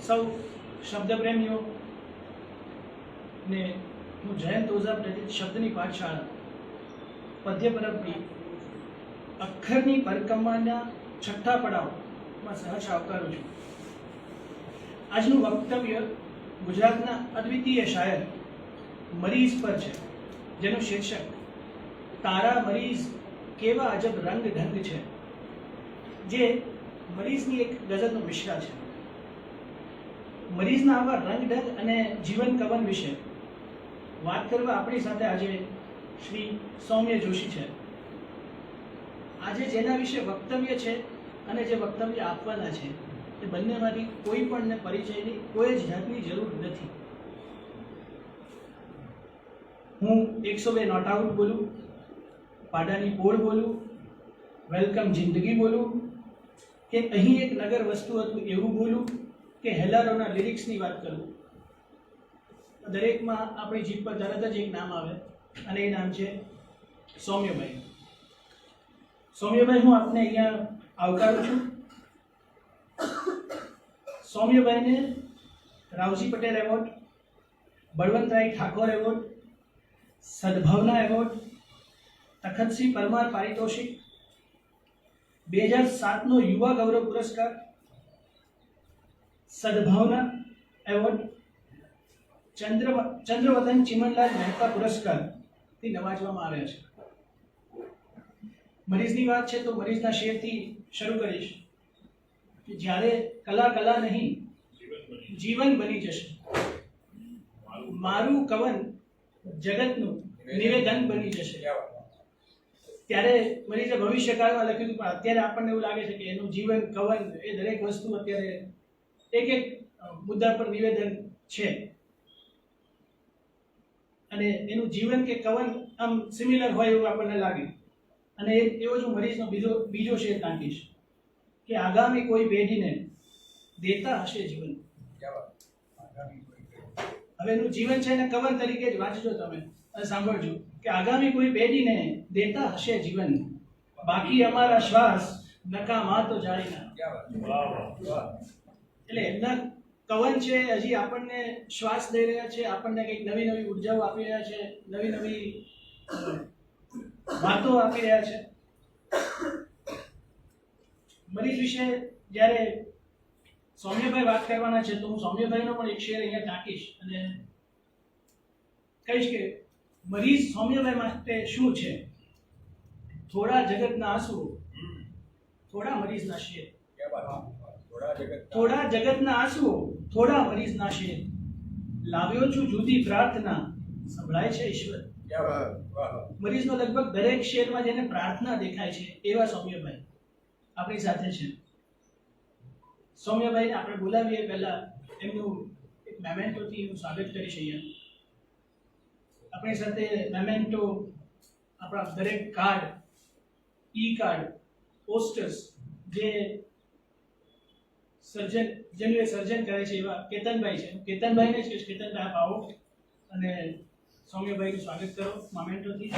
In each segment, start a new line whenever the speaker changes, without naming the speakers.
સૌ શબ્દપ્રેમીઓ ને હું જયંત ઓઝા પ્રતિત શબ્દની પાઠશાળા પદ્ય પરબની અક્ષરની પરિક્રમાના છઠ્ઠા પડાવમાં સહર્ષ આવકારું છું. આજનું વક્તવ્ય ગુજરાતના અદ્વિતીય શાયર મરીઝ પર છે, જેનું શીર્ષક તારા મરીઝ કેવા અજબ રંગ ઢંગ છે, જે મરીઝની એક ગઝલનો મિશ્રા છે. મરીઝના આવા રંગ ઢંગ અને જીવન કવન વિશે વાત કરવા આપણી સાથે આજે શ્રી સૌમ્ય જોશી છે. આજે જેના વિશે વક્તવ્ય છે અને જે વક્તવ્ય આપવાના છે એ બંનેમાંથી કોઈ પણને પરિચયની કોઈ જ જાતની જરૂર નથી. હું 102 નોટ આઉટ બોલું, પાડાની પોળ બોલું, વેલકમ જિંદગી બોલું, કે અહીં એક નગર વસ્તુ હતું એવું બોલું, કે હેલારોના લિરિક્સની વાત કરું, દરેકમાં આપણી જીભ પર તરત જ એક નામ આવે અને એ નામ છે સૌમ્યભાઈ. સૌમ્યભાઈ, હું આપને અહીંયા આવકારું છું. સૌમ્યભાઈને Ravji Patel award, Balvantray Thakor award, Sadbhavana award, Takhatsinh Parmar પારિતોષિક, 2007નો યુવા ગૌરવ પુરસ્કાર, સદભાવના એવોર્ડ, ચંદ્રવદન ચિમનલાલ મહેતા પુરસ્કારથી નવાજવામાં આવ્યા છે. મરીઝની વાત છે તો મરીઝના શેરથી શરૂ કરીશ કે જ્યારે કલા કલા નહીં જીવન બની જશે, મારું કવન જગતનું નિવેદન બની જશે. ત્યારે મરીઝે ભવિષ્યકાળમાં લખ્યું હતું, પણ અત્યારે આપણને એવું લાગે છે કે એનું જીવન કવન એ દરેક વસ્તુ અત્યારે એક એક મુદ્દા પર નિવેદન છે અને એનું જીવન કે કવન આમ સિમિલર હોય એવું આપણને લાગે. અને એવો જ હું મરીઝનો બીજો શેર ટાંકીશ કે આગામી કોઈ પેઢીને દેતા હશે જીવન. હવે એનું જીવન છે એને કવન તરીકે જ વાંચજો તમે અને સાંભળજો કે આગામી કોઈ પેઢીને દેતા હશે જીવન, બાકી અમારા શ્વાસ નકામા તો જાળીના. એટલે એમના કવન છે હજી આપણને શ્વાસ દઈ રહ્યા છે, આપણને કંઈક નવી નવી ઉર્જાઓ આપી રહ્યા છે, નવી નવી વાતો આપી રહ્યા છે. મરીઝ વિશે જ્યારે સૌમ્યભાઈ વાત કરવાના છે તો હું સૌમ્યભાઈનો પણ એક શેર અહીંયા ટાંકીશ અને કહીશ કે મરીઝ સૌમ્યભાઈ માટે શું છે. થોડા જગતના આંસુઓ, થોડા મરીઝના શેર, થોડા જગતના આંસુઓ, થોડા મરીઝના શેર, લાવ્યો છું જુદી પ્રાર્થના, સંભળાય છે ઈશ્વર. મરીઝનો લગભગ દરેક શેરમાં જેને પ્રાર્થના દેખાય છે એવા સૌમ્યભાઈ આપણી સાથે છે. સૌમ્યભાઈને આપણે બોલાવીએ પહેલા એમનું એક મેમેન્ટોથી હું સ્વાગત કરીશ. અહીંયા આપણી સાથે મેમેન્ટો, આપણા દરેક કાર્ડ, ઈ કાર્ડ, પોસ્ટર્સ જે જેનું સર્જન કરે છે એવા કેતનભાઈ છે. કેતનભાઈને જ કહીશ, કેતનભાઈ આપ આવો અને સૌમ્યભાઈનું સ્વાગત કરો મોમેન્ટોથી.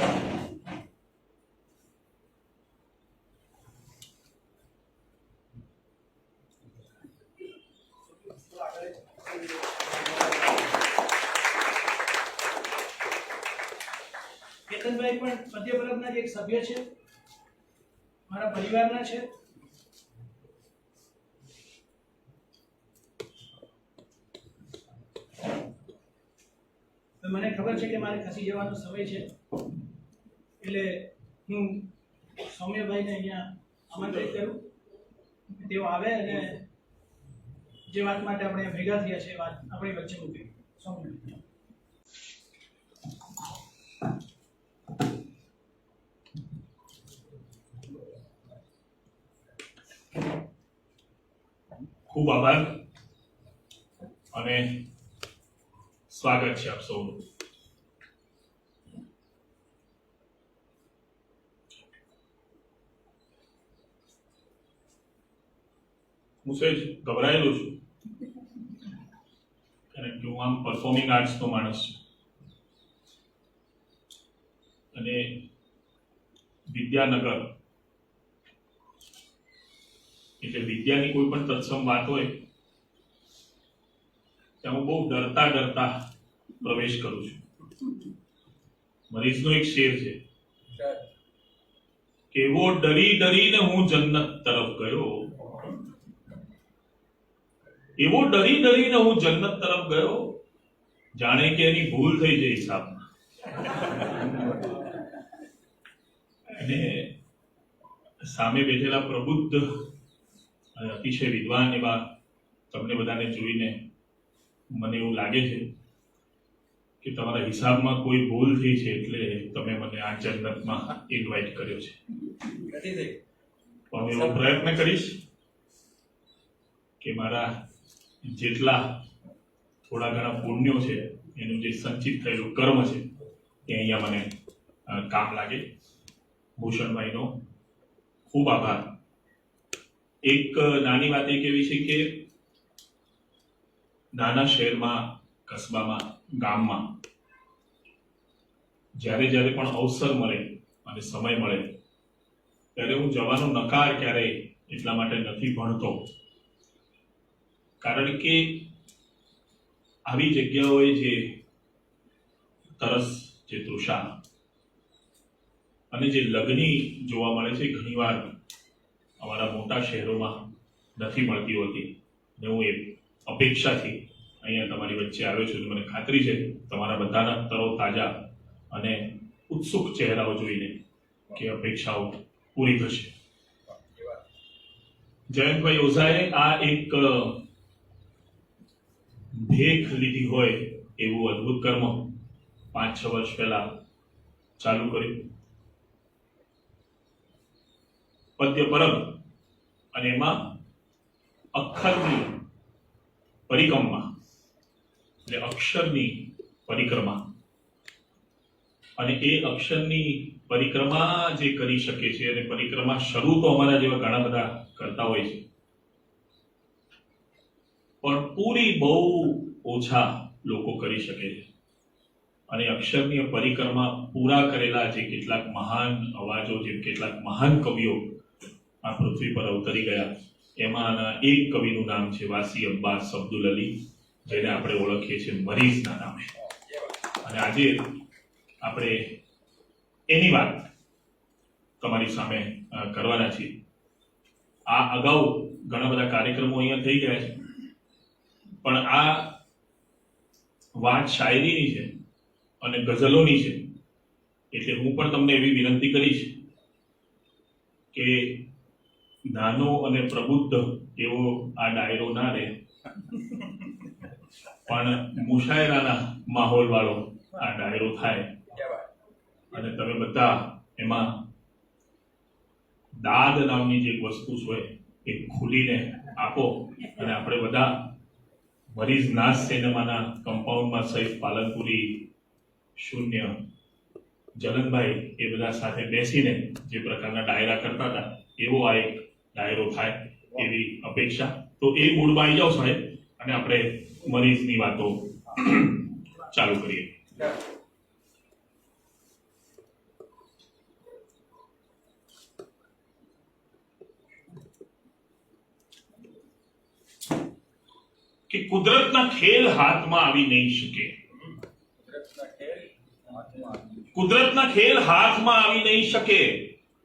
કેતનભાઈ પણ પદ્ય પરબના જ એક સભ્ય છે, મારા પરિવારના છે. મને ખબર છે કે મારે ખસી જવાનો સમય છે, એટલે હું સૌમ્યભાઈને અહીંયા આમંત્રિત કરું કે તેઓ આવે અને જે વાત માટે આપણે ભેગા થયા છે વાત આપણી વચ્ચે મૂકી. સૌમ્ય,
ખૂબ આભાર અને સ્વાગત છે આપ સૌનું. હું સહેજ ગભરાયેલો છું કારણ કે હું આમ પરફોર્મિંગ આર્ટ્સનો માણસ છું અને વિદ્યાનગર એટલે વિદ્યાની કોઈ પણ તત્સમ વાત હોય ત્યાં હું બહુ ડરતા ડરતા પ્રવેશ કરું છું. મરીઝનો એક શેર છે કે એવો ડરી ડરીને હું જન્નત તરફ ગયો, એવો ડરી ડરીને હું જન્નત તરફ ગયો, જાણે કે એની ભૂલ થઈ જાય હિસાબમાં. અને સામે બેઠેલા પ્રબુદ્ધ અને અતિશય વિદ્વાન એવા તમને બધાને જોઈને મને એવું લાગે છે કે તમારા હિસાબમાં કોઈ ભૂલ થઈ છે, એટલે તમે મને આ જન્નતમાં ઇન્વાઇટ કર્યો છે. હું એવો પ્રયત્ન કરીશ કે મારા જેટલા થોડા ઘણા પુણ્યો છે, એનું જે સંચિત થયેલું કર્મ છે, એ અહીંયા મને કામ લાગે. ભૂષણભાઈનો ખૂબ આભાર. એક નાની વાત એક એવી છે કે નાના શહેરમાં, કસ્બામાં, ગામમાં જ્યારે જ્યારે પણ અવસર મળે અને સમય મળે ત્યારે હું જવાનો નકાર ક્યારેય એટલા માટે નથી ભણતો, કારણ કે આવી જગ્યાઓએ જે તરસ, જે તૃષા અને જે લગની જોવા મળે છે, ઘણીવાર અમારા મોટા શહેરોમાં નથી મળતી હોતી. ને હું એ અપેક્ષાથી અહીંયા તમારી વચ્ચે આવ્યો છું. મને ખાતરી છે તમારા બધાના તરો તાજા અને ઉત્સુક ચહેરાઓ જોઈને કે અપેક્ષાઓ પૂરી થશે. જયંતભાઈ ઓઝાએ આ એક ભેખ લીધી હોય એવું અદ્ભુત કર્મ 5-6 વર્ષ પહેલા ચાલુ કર્યું. પદ્ય પરબ, અને એમાં અક્ષરની પરિક્રમા, એટલે અક્ષરની પરિક્રમા, અને એ અક્ષરની પરિક્રમા જે કરી શકે છે, અને પરિક્રમા શરૂ તો અમારા જેવા ઘણા બધા કરતા હોય છે, પણ પૂરી બહુ ઓછા લોકો કરી શકે છે. અને અક્ષરની પરિક્રમા પૂરા કરેલા જે કેટલાક મહાન અવાજો, જે કેટલાક મહાન કવિઓ આ પૃથ્વી પર અવતરી ગયા, એમાંના એક કવિનું નામ છે વાસી અબ્બાસ અબ્દુલ અલી, જેને આપણે ઓળખીએ છીએ મરીઝના નામે. અને આજે આપણે એની વાત તમારી સામે કરવાના છીએ. આ અગાઉ ઘણા બધા કાર્યક્રમો અહીંયા થઈ ગયા છે, પણ આ વાત શાયરીની છે અને ગઝલોની છે, એટલે હું પણ તમને એવી વિનંતી કરીશ કે નાનો અને પ્રબુદ્ધ એવો આ ડાયરો ના રહે, પણ મુશાયરાના માહોલ વાળો આ ડાયરો થાય, અને તમે બધા એમાં દાદ નામની જે વસ્તુ છે એ ખુલીને આપો. અને આપણે બધા મરીઝ નાસ સિનેમાના કમ્પાઉન્ડમાં સૈફ પાલનપુરી, શૂન્ય, જલનભાઈ એ બધા સાથે બેસીને જે પ્રકારના ડાયરા કરતા હતા, એવો આ એક ડાયરો થાય એવી અપેક્ષા. તો એ મૂડમાં આવી જાઓ સાહેબ, અને આપણે મરીઝની વાતો ચાલુ કરીએ. કે કુદરતના ખેલ હાથમાં આવી નહીં શકે, કુદરતના ખેલ હાથમાં આવી નહીં શકે,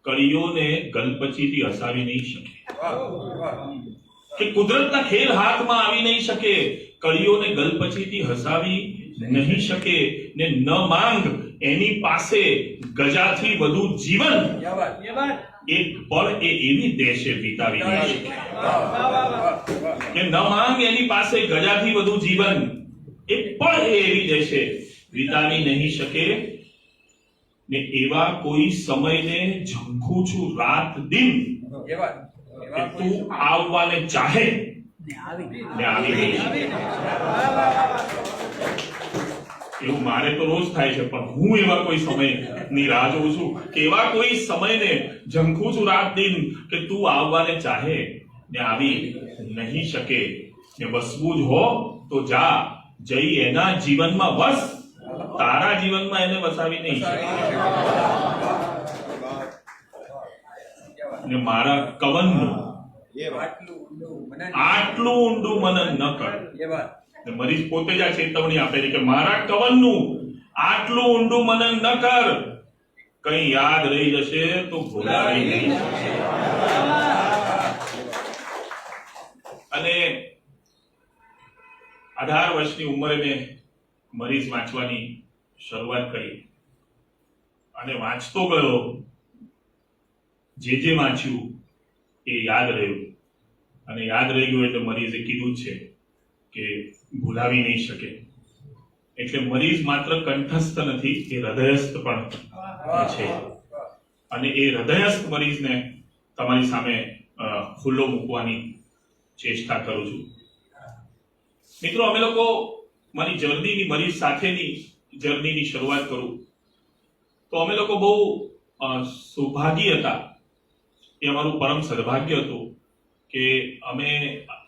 કળીઓને ગલપચીથી હસાવી નહીં શકે. કે કુદરતના ખેલ હાથમાં આવી નહીં શકે, કળીઓને ગલપચીથી હસાવી નહીં શકે, ને ન માંગ એની પાસે ગજાથી વધુ જીવન, એક પળ એ એવી દેશે વિતાવી નહીં શકે. કે ન માંગ એની પાસે ગજાથી વધુ જીવન, એક પળ એ એવી દેશે વિતાવી નહીં શકે, ને એવા કોઈ સમયને ઝંખું છું રાત દિન, કે તું આવવાને ચાહે ને આવી નહીં શકે. એવું મારે તો રોજ થાય છે, પણ હું એવા કોઈ સમયની રાહ જોઉં છું કે એવા કોઈ સમયને ઝંખું છું રાત દિન, કે તું આવવાને ચાહે ને આવી નહીં શકે, ને વસવું જ હો તો જા, જઈ એના જીવનમાં વસ, તારા જીવનમાં એને વસાવી નહીં શકે. ને મારા કવનનું આટલું ઊંડું મનન ન કર, ને મરીઝ પોતે જ આ ચેતવણી આપે છે કે મારા કવનનું આટલું ઊંડું મનન ન કર, કઈ યાદ રહી જશે તો ભૂલાવી નહીં. અને 18 વર્ષની ઉંમરે મેં મરીઝ વાંચવાની શરૂઆત કરી અને વાંચતો ગયો. જે વાંચ્યું એ યાદ રહ્યું, અને યાદ રહી ગયું એટલે મરીઝે કીધું જ છે કે ભૂલાવી નહીં શકે. એટલે મરીઝ માત્ર કંઠસ્થ નથી, એ હૃદયસ્થ પણ છે. અને એ હૃદયસ્થ મરીઝને તમારી સામે ખુલ્લો મૂકવાની ચેષ્ટા કરું છું. મિત્રો, અમે લોકો મારી જર્નીની મરીઝ સાથેની જર્નીની શરૂઆત કરું તો અમે લોકો બહુ સૌભાગી હતા. એ અમારું પરમ સદભાગ્ય હતું કે અમે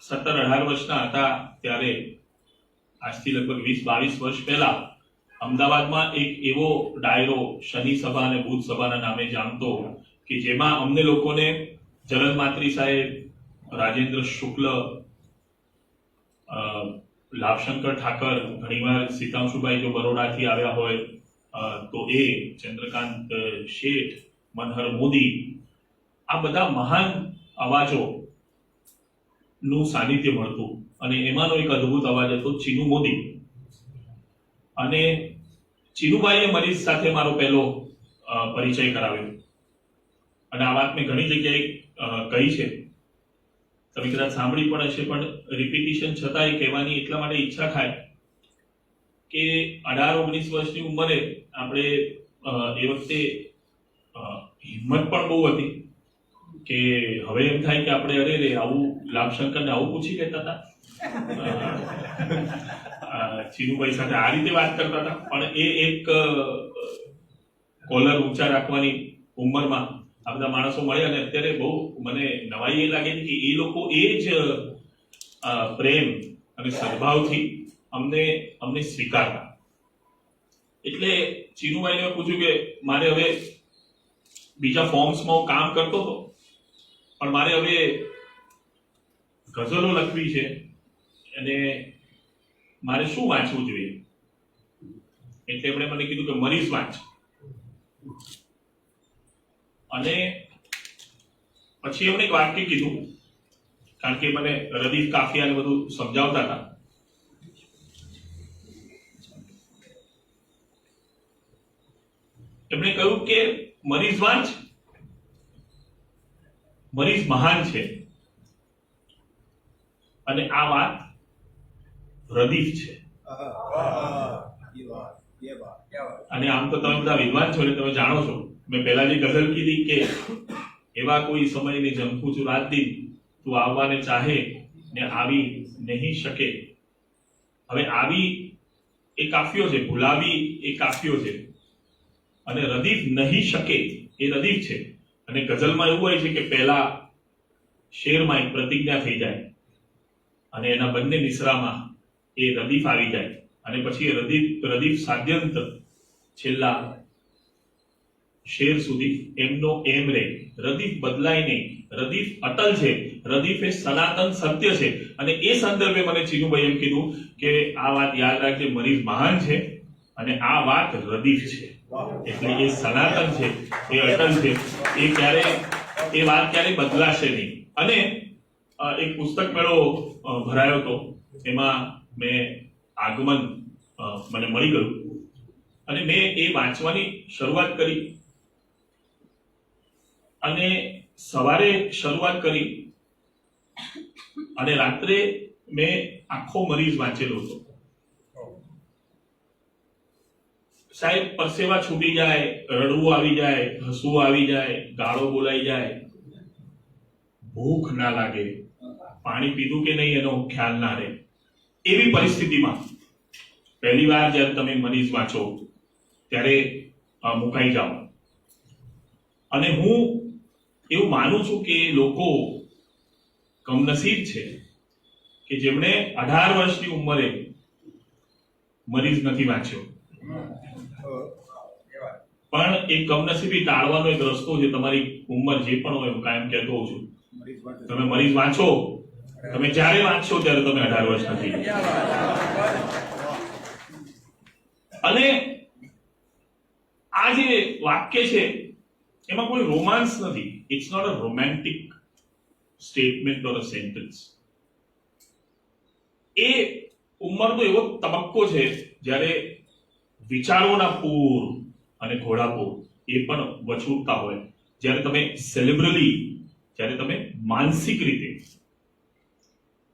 17-18 વર્ષના હતા ત્યારે, આજથી લગભગ 20-22 વર્ષ પહેલા, અમદાવાદમાં એક એવો ડાયરો શનિ સભા અને બુધ સભાના નામે જાણતો કે જેમાં અમને લોકોને જલન માત્રી સાહેબ, રાજેન્દ્ર શુક્લ, લાભશંકર ઠાકર, ઘણીવાર સીતાંશુભાઈ જો બરોડાથી આવ્યા હોય તો એ, ચંદ્રકાંત શેઠ, મનહર મોદી, આ બધા મહાન અવાજો નું સાનિધ્ય મળતું. અને એમાંનો એક અદ્ભુત અવાજ હતો ચીનુ મોદી. અને ચીનુભાઈએ મરીઝ સાથે મારો પહેલો પરિચય કરાવ્યો. અને આ વાત મેં ઘણી જગ્યાએ કહી છે, તમે કદાચ સાંભળી પણ હશે, પણ રિપીટિશન છતાંય કહેવાની એટલા માટે ઈચ્છા થાય કે 18-19 વર્ષની ઉંમરે આપણે એ વખતે હિંમત પણ બહુ હતી કે હવે એમ થાય કે આપણે અરે રે આવું લાભશંકરને આવું પૂછી લેતા હતા, ચીનુભાઈ સાથે આ રીતે વાત કરતા હતા. પણ એ એક કોલર ઊંચા રાખવાની ઉંમરમાં આ બધા માણસો મળ્યા. અને અત્યારે બહુ મને નવાઈ એ લાગે છે કે એ લોકો એ જ પ્રેમ અને સદભાવથી અમને સ્વીકારતા. એટલે ચીનુભાઈને પૂછ્યું કે મારે હવે બીજા ફોર્મ્સમાં હું કામ કરતો હતો, પણ મારે હવે ગઝલો લખવી છે અને મારે શું વાંચવું જોઈએ? એટલે એમણે મને કીધું કે મરીઝ વાંચ. અને પછી એમણે એક વાક્ય કીધું, કારણ કે મને રદીફ કાફિયાને બધું સમજાવતા હતા. એમણે કહ્યું કે મરીઝ વાંચ, મરીઝ મહાન છે. અને આ વાત રદીફ છે. અને આમ તો તમે બધા વિદ્વાન છો ને તમે જાણો છો, મેં પહેલા જે ગઝલ કીધી કે એવા કોઈ સમયની ઝંખું છું રાત દિન, તું આવવાને ચાહે ને આવી નહીં શકે. હવે આવી એ કાફિયો છે, ભૂલાવી એ કાફિયો છે, અને રદીફ નહીં શકે એ રદીફ છે. અને ગઝલમાં એવું હોય છે કે પહેલા શેરમાં એક પ્રતિજ્ઞા થઈ જાય અને એના બંને મિસરામાં એ રદીફ આવી જાય, અને પછી રદીફ સાદ્યંત છેલ્લા શેર સુધી એમનો એમ રે. રદીફ બદલાય નહીં, રદીફ અટલ છે, રદીફ એ સનાતન સત્ય છે. અને એ સંદર્ભે મને ચીનુભાઈ એમ કીધું કે આ વાત યાદ રાખજે, મરીઝ મહાન છે અને આ વાત રદીફ છે. એટલે એ સનાતન છે, એ અટલ છે, એ વાત ક્યારે બદલાશે નહીં. અને એક પુસ્તક મેળો ભરાયો હતો, એમાં મેં આગમન મને મળી ગયું અને મેં એ વાંચવાની શરૂઆત કરી. અને સવારે શરૂઆત કરી અને રાત્રે મેં આખો મરીઝ વાંચેલો હતો. સાહેબ, પરસેવા છૂટી જાય, રડવું આવી જાય, હસવું આવી જાય, ગાળો બોલાઈ જાય, ભૂખ ના લાગે, પાણી પીધું કે નહીં એનો ખ્યાલ ના રહે. એવી પરિસ્થિતિમાં પહેલી વાર જ્યારે તમે મરીઝ વાંચો ત્યારે મુકાઈ જાઓ. અને હું એવું માનું છું કે લોકો કમનસીબ છે કે જેમણે 18 વર્ષની ઉંમરે મરીઝ નથી વાંચ્યો. પણ એ કમનસીબી ટાળવાનો એક રસ્તો છે. તમારી ઉંમર જે પણ હોય, હું કાયમ કહેતો હોઉં છું, તમે મરીઝ વાંચો તમે જ્યારે વાંચશો ત્યારે તમે 18 વર્ષ નથી. અને આ જે વાક્ય છે એમાં કોઈ રોમાન્સ નથી. It's not a romantic statement or a sentence. એ ઉંમરનો એવો તબક્કો છે જ્યારે વિચારોના પૂર અને ઘોડાપૂર એ પણ વછૂટતા હોય, જ્યારે તમે સેલિબ્રલી, જ્યારે તમે માનસિક રીતે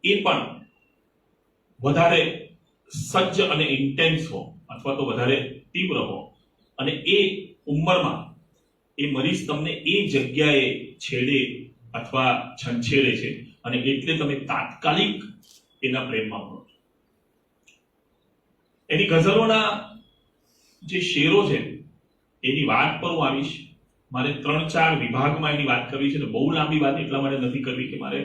એ પણ વધારે સજ્જ અને ઇન્ટેન્સ હો અથવા તો વધારે તીવ્ર હો, અને એ ઉંમરમાં એ મરીઝ તમને એ જગ્યાએ છેડે અથવા છંછેડે છે અને એટલે તમે તાત્કાલિક એના પ્રેમમાં પડો. એની ગઝલોના જે શેરો છે એની વાત પર હું આવીશ. મારે 3-4 વિભાગમાં એની વાત કરવી છે, તો બહુ લાંબી વાત એટલા માટે નથી કરવી કે મારે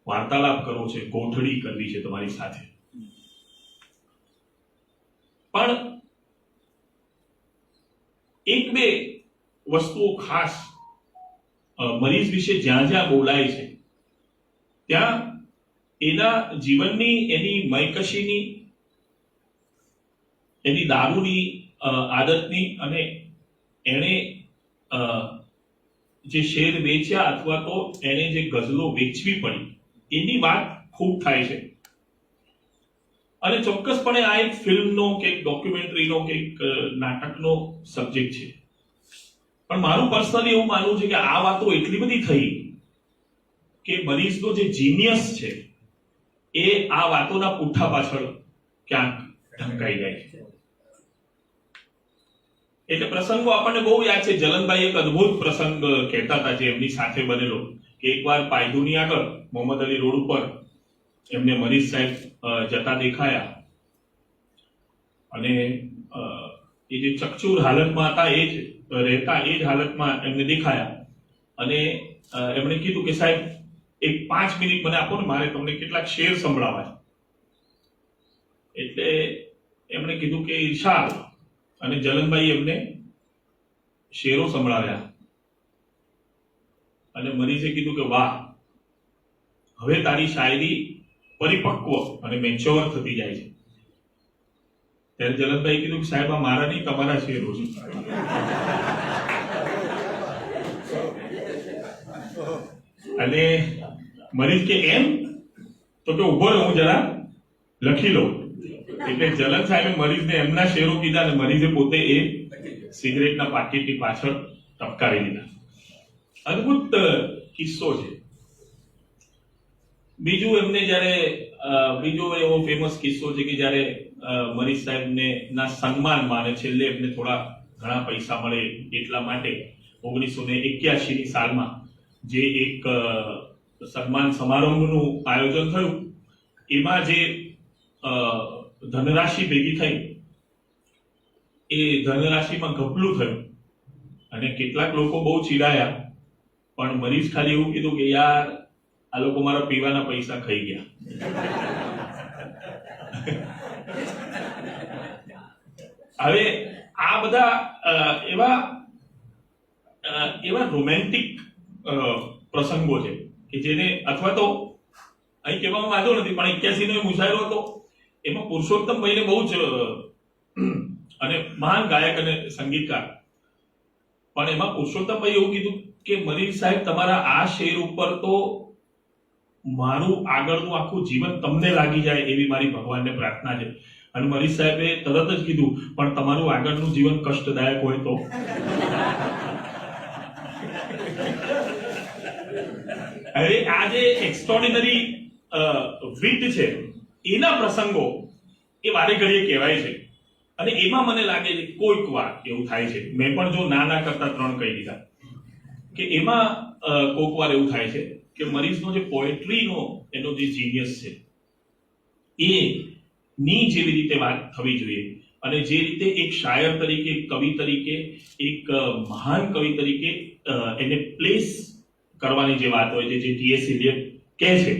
વાર્તાલાપ કરવો છે, ગોઠડી કરવી છે તમારી સાથે. પણ એક બે વસ્તુઓ ખાસ મરીઝ વિશે જ્યાં જ્યાં બોલાય છે ત્યાં એના જીવનની, એની મયકશીની, એની દારૂની આદતની અને એણે જે શેર વેચ્યા અથવા તો એને જે ગઝલો વેચવી પડી એની વાત ખૂબ થાય છે. અને ચોક્કસપણે આ એક ફિલ્મનો કે એક ડોક્યુમેન્ટરીનો કે એક નાટકનો સબ્જેક્ટ છે. પણ મારું પર્સનલી એવું માનવું છે કે આ વાતો એટલી બધી થઈ કે મરીઝનો જે જીનિયસ છે એ આ વાતોના પૂઠા પાછળ ક્યાંક ઢંકાઈ જાય છે. એટલે પ્રસંગો આપણને બહુ યાદ છે. જલનભાઈ એક અદ્ભુત પ્રસંગ કહેતા હતા જે એમની સાથે બનેલો, કે એકવાર પાયધુની આગળ મોહમ્મદ અલી રોડ ઉપર એમને મરીઝ સાહેબ જતા દેખાયા અને એ જે ચકચૂર હાલતમાં હતા એ જ રહેતા એ જ હાલતમાં એમને દેખાયા અને એમણે કીધું કે સાહેબ એક 5 મિનિટ મને આપો ને, મારે તમને કેટલાક શેર સંભળાવવા છે. એટલે એમણે કીધું કે ઇરશાદ, અને જલનભાઈ એમને શેરો સંભળાવ્યા અને મરીઝે કીધું કે વાહ, હવે તારી શાયરી પરિપક્વ અને મેચ્યોર થતી જાય છે. ત્યારે જલનભાઈ કીધું કે સાહેબ આ મારા નહીં, તમારા શેરો છે. અને મરીઝ કે એમ, તો કે ઉભો રહો, હું જરા લખી લઉં. એટલે જલન સાહેબે મરીઝને એમના શેરો કીધા અને મરીઝે પોતે એ સિગરેટના પાકીટની પાછળ ટપકાવી દીધા. અદ્ભુત કિસ્સો છે. બીજું એમને જ્યારે બીજો એવો ફેમસ કિસ્સો છે કે જ્યારે મરીઝ સાહેબને ના સન્માનમાં અને છેલ્લે એમને થોડા ઘણા પૈસા મળે એટલા માટે 1981 ની સાલમાં જે એક સન્માન સમારંભનું આયોજન થયું, એમાં જે ધનરાશિ ભેગી થઈ એ ધનરાશિમાં ઘપલું થયું અને કેટલાક લોકો બહુ ચીડાયા, પણ મરીઝ ખાલી એવું કીધું કે યાર આ લોકો મારા પીવાના પૈસા ખાઈ ગયા. હવે આ બધા એવા રોમેન્ટિક પ્રસંગો છે કે જેને, અથવા તો અહીં કહેવામાં વાંધો નથી, પણ 81 નો મુશાયરો હતો એમાં પુરુષોત્તમભાઈને બહુ જ, અને મહાન ગાયક અને સંગીતકાર, પણ એમાં પુરુષોત્તમભાઈ એવું કીધું કે મરીઝ સાહેબ તમારા આ શેર ઉપર તો મારું આગળનું આખું જીવન તમને લાગી જાય એવી મારી ભગવાનને પ્રાર્થના છે. અને મરીઝ સાહેબે તરત જ કીધું પણ તમારું આગળનું જીવન કષ્ટદાયક હોય તો. હવે આ જે એક્સ્ટ્રોર્ડિનરી વિટ છે એના પ્રસંગો એ વારે ઘડીએ કહેવાય છે અને એમાં મને લાગે છે કોઈક વાર એવું થાય છે, મેં પણ જો ના કરતા 3 કહી દીધા, કે એમાં કોઈક વાર એવું થાય છે કે મરીઝનો જે પોએટ્રીનો એનો જે જીનિયસ છે એ ની જેવી રીતે વાત થવી જોઈએ અને જે રીતે એક શાયર તરીકે, કવિ તરીકે, એક મહાન કવિ તરીકે એને પ્લેસ કરવાની જે વાત હોય છે, જે ટી.એસ. ઇલિયટ કહે છે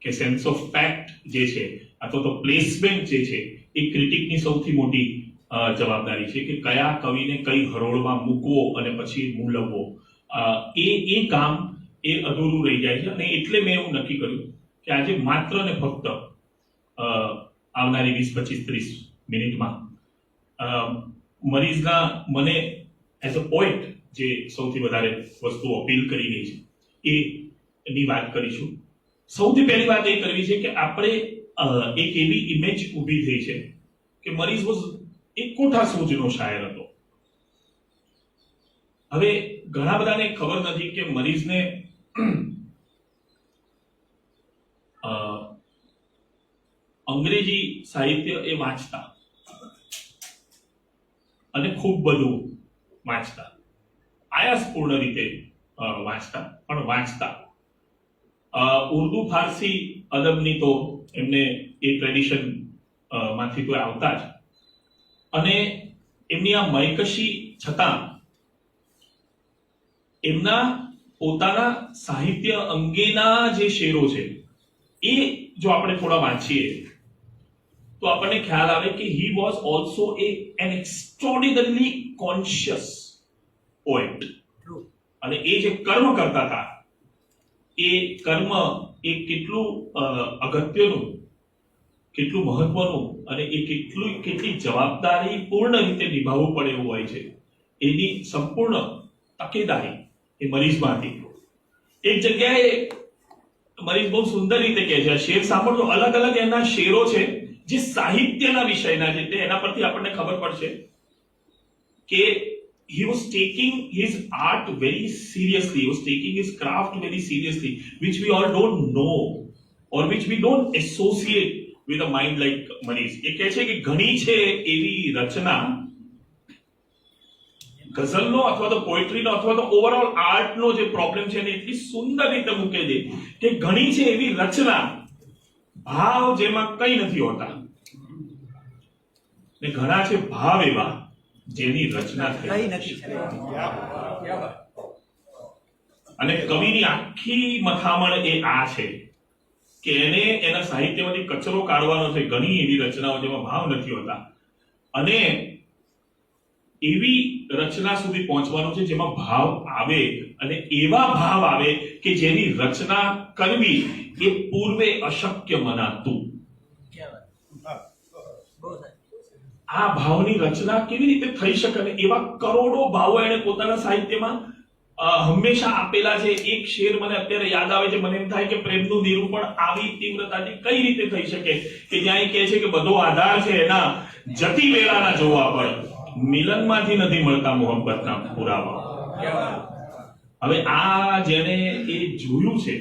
કે સેન્સ ઓફ ફેક્ટ જે છે અથવા તો પ્લેસમેન્ટ જે છે એ ક્રિટિકની સૌથી મોટી જવાબદારી છે કે કયા કવિને કઈ હરોળમાં મૂકવો અને પછી મૂલવવો. એ કામ એ અધૂરું રહી જાય છે. અને એટલે મેં એવું નક્કી કર્યું કે આજે માત્ર ને ફક્ત આવનારી 20, 25, 30 મિનિટમાં મરીઝના મને એઝ અ પોઈન્ટ જે સૌથી વધારે વસ્તુ અપીલ કરી ગઈ છે એની વાત કરીશું. સૌથી પહેલી વાત એ કરવી છે કે આપણે એક એવી ઇમેજ ઊભી થઈ છે કે મરીઝ વોઝ એક કોઠા સૂઝનો શાયર હતો. હવે ઘણા બધાને ખબર નથી કે મરીઝને અંગ્રેજી સાહિત્ય એ વાંચતા અને ખૂબ બધું વાંચતા, આયાસપૂર્ણ રીતે વાંચતા, પણ વાંચતા. ઉર્દુ ફારસી અદબની તો એમને એ ટ્રેડિશન માંથી તો આવતા જ, અને એમની આ મયકશી છતાં એમના પોતાના સાહિત્ય અંગેના જે શેરો છે એ જો આપણે થોડા વાંચીએ તો આપણને ખ્યાલ આવે કે he was also an extraordinarily conscious poet. અને એ જે કર્મ કરતા હતા એ કર્મ એ કેટલું અગત્યનું, કેટલું મહત્વનું અને એ કેટલી જવાબદારી પૂર્ણ રીતે નિભાવવું પડે એવું હોય છે એની સંપૂર્ણ તકેદારી એ મરીઝમાં હતી. એક જગ્યાએ મરીઝ બહુ સુંદર રીતે કહે છે, શેર સાંભળજો, અલગ અલગ એના શેરો છે જે સાહિત્યના વિષયના છે. એના પરથી આપણને ખબર પડશે કે he was taking his art very seriously, he was taking his craft very seriously, which we all don't know or which we don't associate with a mind like Manish. એ કહે છે કે ઘણી છે એવી રચના ગઝલનો અથવા તો પોએટ્રીનો અથવા તો ઓવરઓલ આર્ટનો જે પ્રોબ્લેમ છે એને એટલી સુંદર રીતે મૂકે છે કે ઘણી છે એવી રચના ભાવ જેમાં કંઈ નથી હોતા, ને ઘણા છે ભાવ એવા જેની રચના થઈ નથી. અને કવિની આખી મથામણ એ આ છે કે એને એના સાહિત્યમાંથી કચરો કાઢવાનો છે. ઘણી એવી રચનાઓ જેમાં ભાવ નથી હોતા અને એવી રચના સુધી પહોંચવાનું છે જેમાં ભાવ આવે અને એવા ભાવ આવે કે જેની રચના કરવી એ પૂર્વે અશક્ય મનાતું. આ ભાવની રચના કેવી રીતે થઈ શકે અને એવા કરોડો ભાવો એને પોતાના સાહિત્યમાં હંમેશા આપેલા છે. એક શેર મને અત્યારે યાદ આવે છે, મને એમ થાય કે પ્રેમનું નિરૂપણ આવી તીવ્રતાથી કઈ રીતે થઈ શકે કે જ્યાં એ કહે છે કે બધો આધાર છે એના જતી વેળાના જોવા પર, મિલનમાંથી નથી મળતા મોહબ્બતના પુરાવા. હવે આ જેને એ જોયું છે,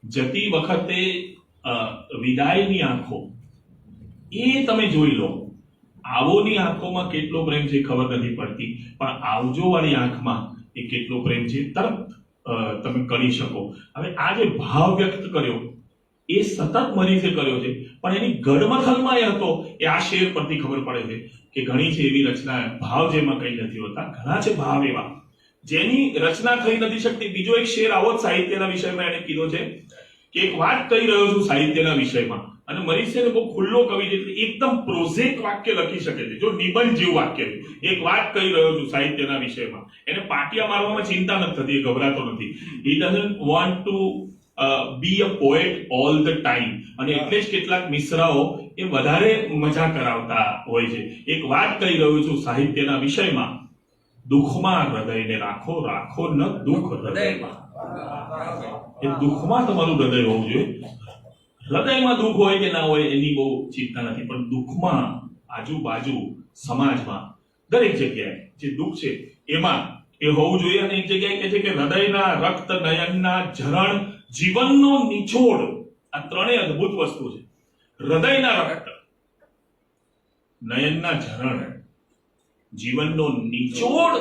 જતી વખતે વિદાયની આંખો એ તમે જોઈ લો. આવોની આંખોમાં કેટલો પ્રેમ છે ખબર નથી પડતી, પણ આવજો વાળી આંખમાં એ કેટલો પ્રેમ છે તરત તમે કરી શકો. હવે આ જે ભાવ વ્યક્ત કર્યો એ સતત મરીઝે કર્યો છે, પણ એની ગડમથલમાં એ હતો એ આ શેર પરથી ખબર પડે છે કે ઘણી છે એવી રચના ભાવ જેમાં કઈ નથી હોતા, ઘણા છે ભાવ એવા જેની રચના થઈ નથી શકતી. બીજો એક શેર આવો જ સાહિત્યના વિષયમાં એને કીધો છે કે એક વાત કહી રહ્યો છું સાહિત્યના વિષયમાં, અને મરીઝ છે ને બહુ ખુલ્લો કવિ છે, એકદમ પ્રોઝેક વાક્ય લખી શકે છે, જો નિબંધ જેવું વાક્ય. એક વાત કહી રહ્યો છું સાહિત્યના વિષયમાં, એને પાટિયા મારવામાં ચિંતા નથી થતી, એ ગભરાતો નથી. he doesn't want to be a poet all the time. અને એટલે જ કેટલાક મિશ્રાઓ એ વધારે મજા કરાવતા હોય છે. એક વાત કહી રહ્યો છું સાહિત્યના વિષયમાં, દુઃખમાં હૃદયને રાખો, રાખો ન દુઃખ હૃદયમાં. એ દુઃખમાં તમારું હૃદય હોવું જોઈએ. હૃદયમાં દુઃખ હોય કે ના હોય એની બહુ ચિંતા નથી, પણ દુઃખમાં આજુબાજુ સમાજમાં દરેક જગ્યાએ જે દુઃખ છે એમાં એ હોવું જોઈએ. અને એક જગ્યાએ કહે છે કે હૃદયના રક્ત, નયનના ઝરણ, જીવનનો નિચોડ, આ ત્રણેય અદ્ભુત વસ્તુ છે. હૃદયના રક્ત, નયનના ઝરણ, જીવનનો નિચોડ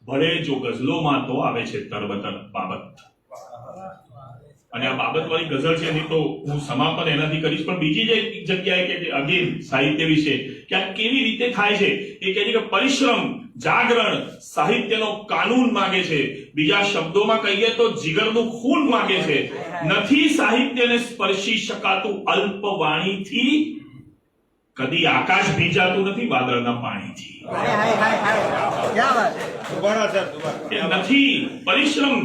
ભળે જો ગઝલોમાં તો આવે છે તરબતર બાબત. અને આ બાબત વાળી ગઝલ છે એની તો હું સમાપન એનાથી કરીશ, પણ બીજી જે જગ્યાએ કે અગેન સાહિત્ય વિશે કે આ કેવી રીતે થાય છે એ કહે છે કે પરિશ્રમ, જાગરણ સાહિત્યનો કાનૂન માંગે છે. બીજા શબ્દોમાં કહીએ તો જીગરનું ખૂન માંગે છે. નથી સાહિત્યને સ્પર્શી શકાતું અલ્પ વાણીથી, કદી આકાશ ભીંજાતું નથી વાદળના પાણીથી. નથી પરિશ્રમ,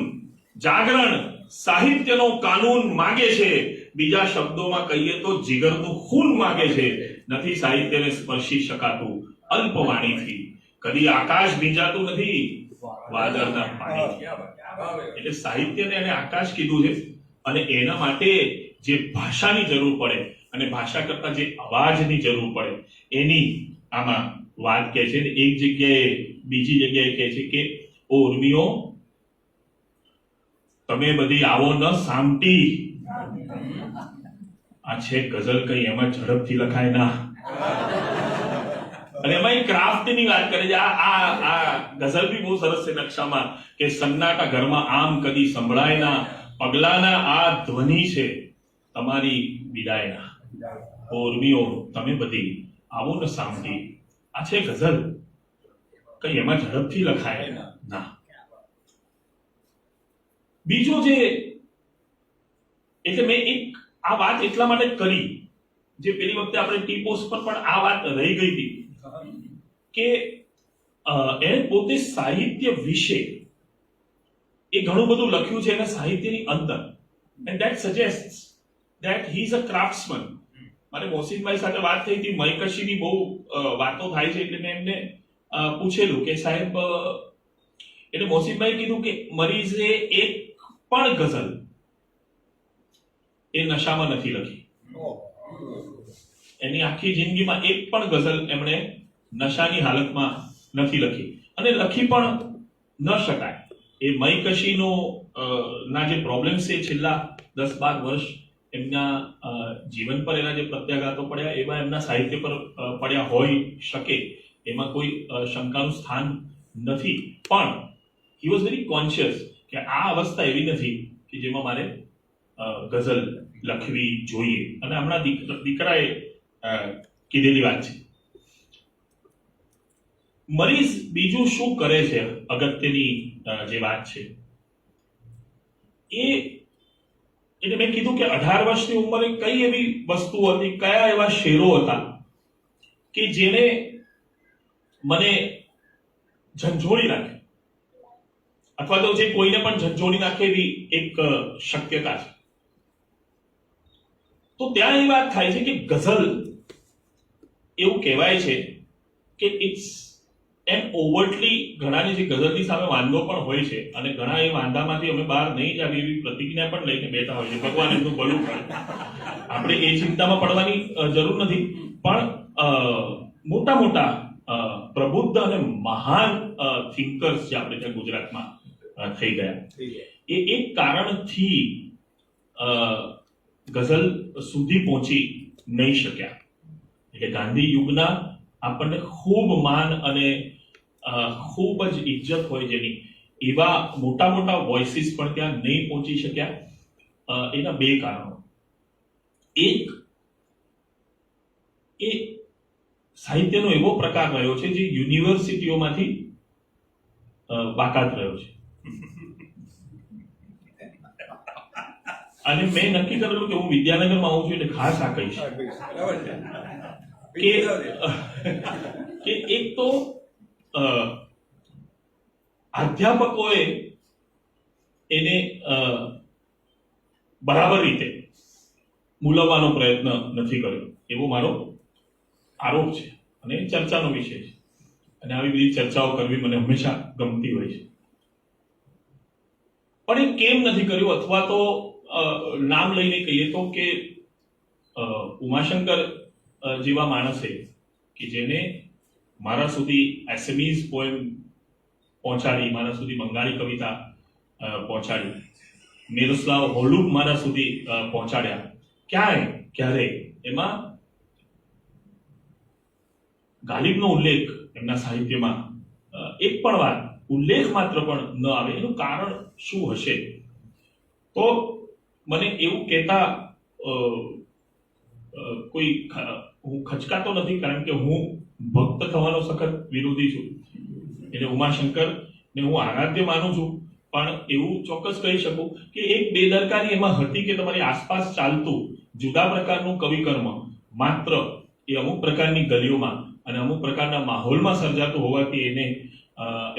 જાગરણ સાહિત્યનો કાનૂન માગે છે, બીજા શબ્દોમાં કહીએ તો જીગરનું ખૂન માગે છે. નથી સાહિત્યને સ્પર્શી શકાતું અલ્પવાણીથી, કદી આકાશ ભીંજાતું નથી વાદળના પાણીથી. એટલે સાહિત્યને એને આકાશ કીધું છે, અને એના માટે જે ભાષાની જરૂર પડે અને ભાષા કરતા જે અવાજની જરૂર પડે એની આમાં વાત કહે છે. એક જગ્યાએ બીજી જગ્યાએ કહે છે કે ઓ ઉર્મિઓ, તમે બધી આવો ન સામટી. આ છે ગઝલ, કઈ એમાં ઝડપથી લખાય ના. અને એમાં ક્રાફ્ટની વાત કરે છે. આ ગઝલ બી બહુ સરસ છે નકશામાં, કે સન્નાટા ઘરમાં આમ કદી સંભળાય ના, પગલાના આ ધ્વનિ છે તમારી વિદાયના. ઉર્મિઓ, તમે બધી આવો ન સામટી. આ છે ગઝલ, કઈ એમાં ઝડપથી લખાય ના. બીજો જે, એટલે મેં એક આ વાત એટલા માટે કરી, જે પેલી વખતે આપણે ટી પોસ્ટ પર પણ આ વાત રહી ગઈ હતી કે એને પોતે સાહિત્ય વિશે એ ઘણું બધું લખ્યું છે એના સાહિત્યની અંદર, and that suggests that he is a craftsman. મારે મોહસિનભાઈ સાથે વાત થઈ હતી, મયકશીની બહુ વાતો થાય છે, એટલે મેં એમને પૂછેલું કે સાહેબ, એટલે મોહસિનભાઈ કીધું કે મરીઝે એક પણ ગઝલ એ નશામાં નથી લખી. એની આખી જિંદગીમાં એક પણ ગઝલ એમણે નશાની હાલતમાં નથી લખી, અને લખી પણ ન શકાય. એ મયકશીનો ના જે પ્રોબ્લેમ્સ છે છેલ્લા 10-12 વર્ષ એમના જીવન પર એના જે પ્રત્યાઘાતો પડ્યા એવા એમના સાહિત્ય પર પડ્યા હોઈ શકે, એમાં કોઈ શંકાનું સ્થાન નથી. પણ હી વોઝ વેરી કોન્શિયસ કે આ અવસ્થા એવી નથી કે જેમાં મારે ગઝલ લખવી જોઈએ. અને હમણાં દીકરાએ કીધેલી વાત છે. મરીઝ બીજું શું કરે છે, અગત્યની જે વાત છે એ, એટલે મેં કીધું કે 18 વર્ષની ઉંમરે કઈ એવી વસ્તુ હતી, કયા એવા શેરો હતા કે જેને મને ઝંઝોળી નાખે, અથવા તો જે કોઈને પણ ઝંઝોળી નાખે એવી એક શક્યતા છે. તો ત્યાં એ વાત થાય છે કે ગઝલ, એવું કહેવાય છે કે ઇટ્સ એમ ઓવર્ટલી, ઘણાની જે ગઝલની સામે વાંધો પણ હોય છે, અને ઘણા એ વાંધામાંથી અમે બહાર નહીં જ આવી એવી પ્રતિજ્ઞા પણ લઈને બેઠા હોય છે. ભગવાન એમનું ભલું કરે, આપણે એ ચિંતામાં પડવાની જરૂર નથી. પણ મોટા મોટા પ્રબુદ્ધ અને મહાન થિંકર્સ જે આપણે ત્યાં ગુજરાતમાં થઈ ગયા, એ એક કારણથી ગઝલ સુધી પહોંચી નહીં શક્યા. એટલે ગાંધી યુગના આપણને ખૂબ માન અને ખૂબ જ ઇજ્જત હોય જેની, એવા મોટા મોટા વોઇસીસ પણ ત્યાં નહીં પહોંચી શક્યા. એના 2 કારણો. એક, એ સાહિત્યનો એવો પ્રકાર રહ્યો છે જે યુનિવર્સિટીઓમાંથી બાકાત રહ્યો છે. અને મેં નક્કી કરેલું કે હું વિદ્યાનગરમાં આવું છું એટલે ખાસ આ કહીશ કે એક તો અધ્યાપકોએ એને બરાબર રીતે મૂલવવાનો પ્રયત્ન નથી કર્યો, એવો મારો આરોપ છે, અને ચર્ચાનો વિષય છે. અને આવી બધી ચર્ચાઓ કરવી મને હંમેશા ગમતી હોય છે. પણ એ કેમ નથી કર્યું, અથવા તો નામ લઈને કહીએ તો કે ઉમાશંકર જેવા માણસે કે જેને મારા સુધી એસેમીઝ પોએમ પહોંચાડી, મારા સુધી બંગાળી કવિતા પહોંચાડી, મિરોસ્લાવ હોલુબ મારા સુધી પહોંચાડ્યા, ક્યાંય ક્યારે એમાં ગાલિબનો ઉલ્લેખ એમના સાહિત્યમાં એક પણ વાર ઉલ્લેખ માત્ર પણ ન આવે. એનું કારણ શું હશે? તો મને એવું કહેતા કોઈ, હું ખચકાતો નથી, કારણ કે હું ભક્ત થવાનો સખત વિરોધી છું. એટલે ઉમાશંકર ને હું આરાધ્ય માનું છું, પણ એવું ચોક્કસ કહી શકું કે એક બેદરકારી એમાં હતી કે તમારી આસપાસ ચાલતું જુદા પ્રકારનું કવિકર્મ માત્ર એ અમુક પ્રકારની ગલીઓમાં અને અમુક પ્રકારના માહોલમાં સર્જાતું હોવાથી એને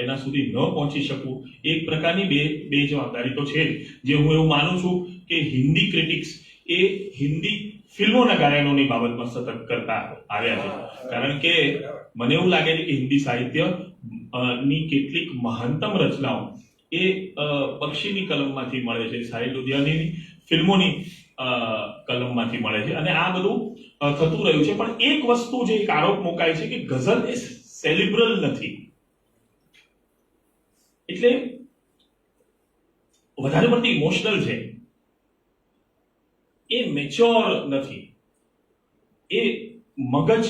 એના સુધી ન પહોંચી શકવું એક પ્રકારની બે જવાબદારી તો છે જ. જે હું એવું માનું છું કે હિન્દી ક્રિટિક્સ એ હિન્દી ફિલ્મોના ગાયનોની બાબતમાં સતત કરતા આવ્યા છે. કારણ કે મને એવું લાગે છે કે હિન્દી સાહિત્ય ની કેટલીક મહાનતમ રચનાઓ એ બક્ષીની કલમમાંથી મળે છે, સાહિલ લુધિયાનીની ફિલ્મોની કલમમાંથી મળે છે, અને આ બધું થતું રહ્યું છે. પણ એક વસ્તુ જે એક આરોપ મુકાય છે કે ગઝલ એ સેલિબ્રલ નથી, એટલે વધારે પડતી ઇમોશનલ છે, એ મેચ્યોર નથી, એ મગજ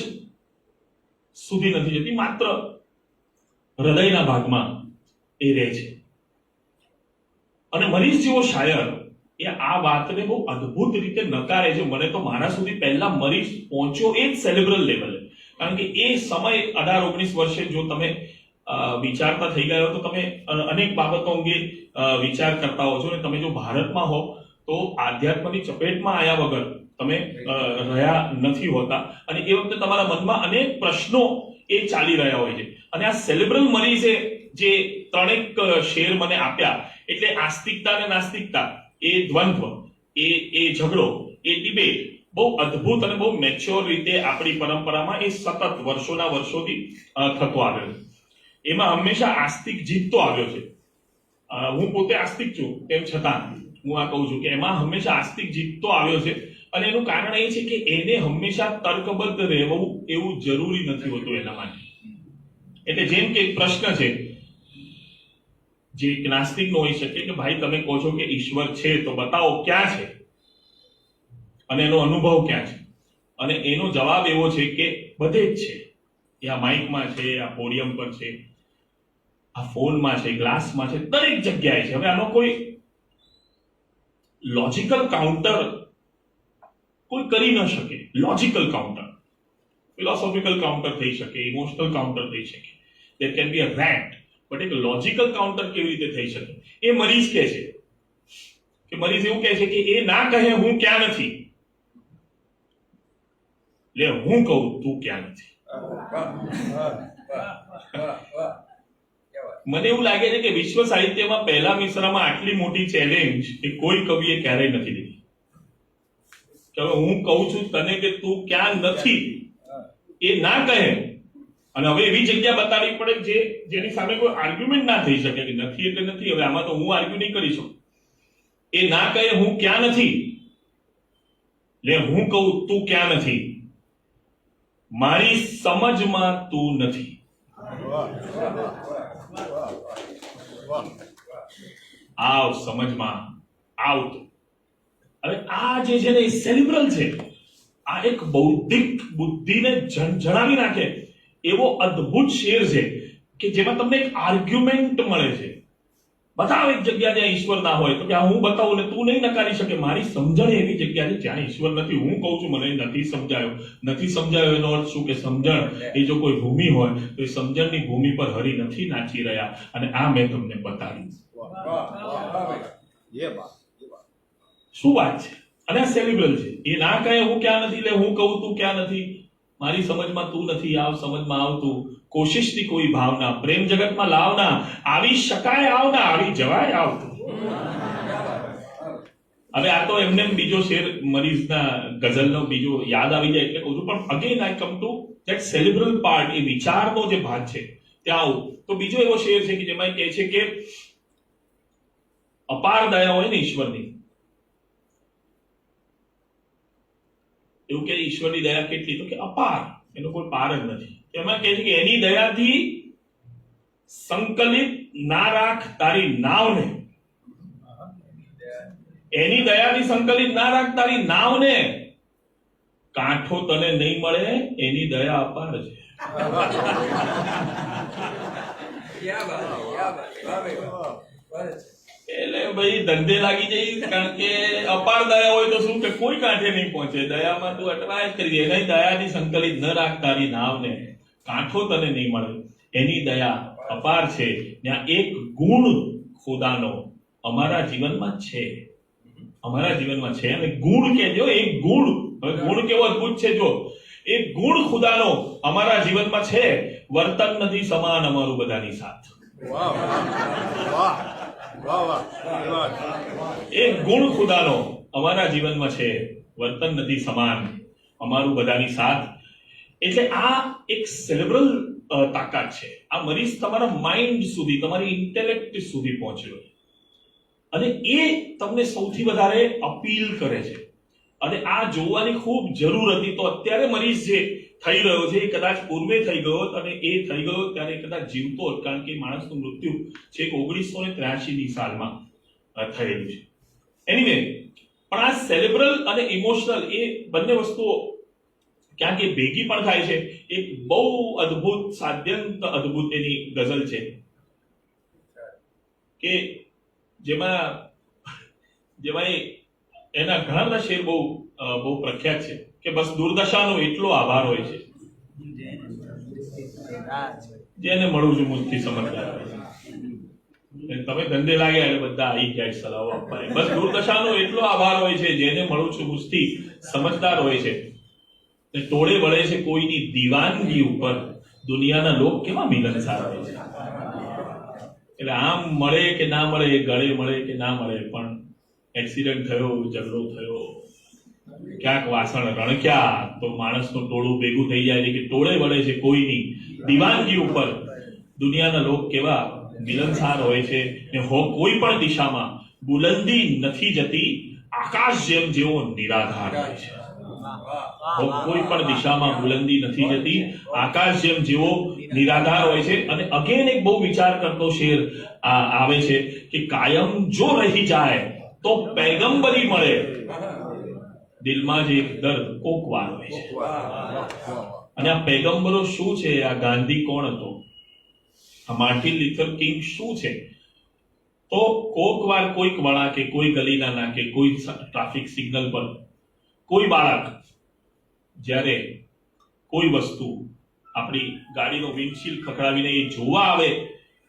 સુધી નથી જતી, માત્ર હૃદયના ભાગમાં એ રહે છે. અને મરીઝ જેવો શાયર એ આ વાતને બહુ અદ્ભુત રીતે નકારે છે. મને તો મારા સુધી પહેલા મરીઝ પહોંચ્યો એ જ સેલિબ્રલ લેવલે, કારણ કે એ સમય 18-19 વર્ષે જો તમે વિચારતા થઈ ગયા હો તો તમે અનેક બાબતો અંગે વિચાર કરતા હો છો, અને તમે જો ભારતમાં હો તો આધ્યાત્મની ચપેટમાં આવ્યા વગર તમે રહ્યા નથી હોતા, અને એ વખતે તમારા મનમાં અનેક પ્રશ્નો એ ચાલી રહ્યા હોય છે. અને આ સેલિબ્રલ મરીઝે જે ત્રણેક શેર મને આપ્યા, એટલે આસ્તિકતા અને નાસ્તિકતા, એ દ્વંદ્વ, એ ઝઘડો, એ ડિબેટ બહુ અદ્ભુત અને બહુ મેચ્યોર રીતે આપણી પરંપરામાં એ સતત વર્ષોના વર્ષોથી થતો આવ્યો છે. એમાં હંમેશા આસ્તિક જીતતો આવ્યો છે. હું પોતે આસ્તિક છું, તેમ છતાં હું આ કહું છું કે એમાં હંમેશા આસ્તિક જીતતો આવ્યો છે. અને એનું કારણ એ છે કે એને હંમેશા તર્કબદ્ધ રહેવું એવું જરૂરી નથી હોતું એના માટે. એટલે જેમ કે એક પ્રશ્ન છે જે એક નાસ્તિકનો હોઈ શકે કે ભાઈ તમે કહો છો કે ઈશ્વર છે તો બતાવો ક્યાં છે, અને એનો અનુભવ ક્યાં છે? અને એનો જવાબ એવો છે કે બધે જ છે. એ આ માઇકમાં છે, આ પોડિયમ પર છે, આ ફોનમાં છે, ગ્લાસમાં છે, દરેક જગ્યાએ છે. હવે આનો કોઈ લોજિકલ કાઉન્ટર કોઈ કરી ન શકે. લોજિકલ કાઉન્ટર, ફિલોસોફિકલ કાઉન્ટર થઈ શકે, ઇમોશનલ કાઉન્ટર થઈ શકે, there can be a rant, but એક લોજિકલ કાઉન્ટર કેવી રીતે થઈ શકે? એ મરીઝ કહે છે કે મરીઝ એવું કહે છે કે એ ના કહે હું ક્યાં નથી, લે હું કહું તું ક્યાં નથી. મને એવું લાગે છે કે વિશ્વ સાહિત્યમાં પહેલા મિશ્રમાં આટલી મોટી ચેલેન્જ એ કોઈ કવિએ ક્યારેય નથી લીધી. ચલો હું કહું છું તને કે તું ક્યાં નથી, એ ના કહે, અને હવે એવી જગ્યા બતાવવી પડે જેની સામે કોઈ આર્ગ્યુમેન્ટ ના થઈ શકે કે નથી એટલે નથી. હવે આમાં તો હું આર્ગ્યુ નહીં કરી શકું. એ ના કહે હું ક્યાં નથી, લે હું કહું તું ક્યાં નથી, મારી સમજમાં તું નથી. આવ સમજમાં આવ તું. હવે આ જે છે ને એ સેલિબ્રલ છે. આ એક બૌદ્ધિક બુદ્ધિને જણાવી નાખે એવો અદ્ભુત શેર છે કે જેમાં તમને એક આર્ગ્યુમેન્ટ મળે છે. બતાવ એક જગ્યા જ્યાં ઈશ્વર ના હોય તો કે હું બતાવું ને તું નહીં નકારી શકે. મારી સમજણ એવી જગ્યા છે જ્યાં ઈશ્વર નથી. હું કહું છું મને નથી સમજાયો એનો અર્થ શું કે સમજણ એ જો કોઈ ભૂમિ હોય તો એ સમજણની ભૂમિ પર હરી નથી નાચી રહ્યા, અને આ મેં તમને બતાવ્યું. શું વાત છે? અને આ સેલિબ્રલ છે. એ ના કહે હું ક્યાં નથી, લે હું કહું તું ક્યાં નથી, મારી સમજમાં તું નથી, આવ સમજમાં આવતું, કોશિશથી કોઈ ભાવના પ્રેમ જગતમાં લાવના, આવી શકાય આવના, આવી જવાય આવતું. હવે આ તો એમને બીજો શેર મરીઝના ગઝલનો બીજો યાદ આવી જાય એટલે કહું છું. પણ again I come to that cerebral part, એ વિચારનો જે ભાગ છે ત્યાં આવું. તો બીજો એવો શેર છે કે જેમાં કહે છે કે અપાર દયા હોય ને ઈશ્વરની, એવું કે ઈશ્વરની દયા કેટલી, તો કે અપાર, એનો કોઈ પાર જ નથી. એમાં કહે છે કે એની દયાથી સંકલિત ના રાખ તારી નાવને, એની દયાથી સંકલિત ના રાખ તારી નાવને, કાંઠો તને નહીં મળે, એની દયા અપાર છે. એટલે ભાઈ ધંધે લાગી જઈશ, કારણ કે અપાર દયા હોય તો શું કે કોઈ કાંઠે નહીં પહોંચે. દયામાં તું અટવાય જ કરી દે. એની દયાથી સંકલિત ન રાખ તારી નાવને, કાંઠો તને નહીં મળે, એની દયા અપાર છે. ત્યાં એક ગુણ ખુદાનો અમારા જીવનમાં છે, અમારા જીવનમાં છે. અને ગુણ કહેજો, એક ગુણ, હવે ગુણ કેવો અદ્ભુત છે. જો એક ગુણ ખુદાનો અમારા જીવનમાં છે વર્તન નથી સમાન અમારું બધાની સાથ.
વાહ વાહ વાહ વાહ વાહ.
એક ગુણ ખુદાનો અમારા જીવનમાં છે, વર્તન નથી સમાન અમારું બધાની સાથ. એટલે આ એક સેરેબ્રલ તાકાત છે. આ મરીઝ તમારા માઇન્ડ સુધી, તમારી ઇન્ટેલેક્ટ સુધી પહોંચ્યો અને એ તમને સૌથી વધારે અપીલ કરે છે. અને આ જોવાની ખૂબ જરૂર હતી. તો અત્યારે મરીઝ જે થઈ રહ્યો છે એ કદાચ પૂર્વે થઈ ગયો અને એ થઈ ગયો ત્યારે કદાચ જીવતો હોત, કારણ કે માણસનું મૃત્યુ છે 1983ની સાલમાં થયેલું છે. એનીવે, પણ આ સેરેબ્રલ અને ઇમોશનલ એ બંને વસ્તુઓ ક્યાંક એ ભેગી પણ થાય છે. એક બહુ અદ્ભુત, સાદ્યંત અદ્ભુત એની ગઝલ છે કે જેમાં એના ઘણા બધા શેર બહુ પ્રખ્યાત છે કે બસ દુર્દશાનો એટલો આભાર હોય છે જેને મળું છું મુજથી સમજદાર હોય છે. તમે ધંધે લાગ્યા એટલે બધા આવી જાય સલાહો આપવા. બસ દુર્દશાનો એટલો આભાર હોય છે જેને મળું છું મુજથી સમજદાર હોય છે. ટોળે વળે છે કોઈની દીવાનગી ઉપર, દુનિયાના લોક કેવા મિલનસાર હોય છે. એટલે આમ મળે કે ના મળે, ગળે મળે કે ના મળે, પણ એક્સિડન્ટ થયો, ઝઘડો થયો, ક્યાંક વાસણ રણક્યા તો માણસનું ટોળું ભેગું થઈ જાય છે. કે ટોળે વળે છે કોઈની દીવાનગી ઉપર, દુનિયાના લોક કેવા મિલનસાર હોય છે. ને કોઈ પણ દિશામાં બુલંદી નથી જતી, આકાશ જેવો નિરાધાર હોય છે. કોઈ પણ દિશામાં બુલંદી નથી જતી, આકાશ જેવો નિરાધાર હોય છે. અને અગેન એક બહુ વિચાર કરતો શેર આવે છે કે કાયમ જો રહી જાય તો પૈગંબરી મળે, દિલમાં જ એક દર્દ કોક વાર હોય છે. અને આ પૈગંબરો શું છે? આ ગાંધી કોણ હતો? આ માર્ટિન લ્યુથર કિંગ શું છે? તો કોક વાર કોઈક વળાંકે, કોઈ ગલીના નાકે, કોઈ ટ્રાફિક સિગ્નલ પર કોઈ બાળક જ્યારે કોઈ વસ્તુ આપણી ગાડીનો વિન્ડશીલ્ડ ખખડાવીને એ જોવા આવે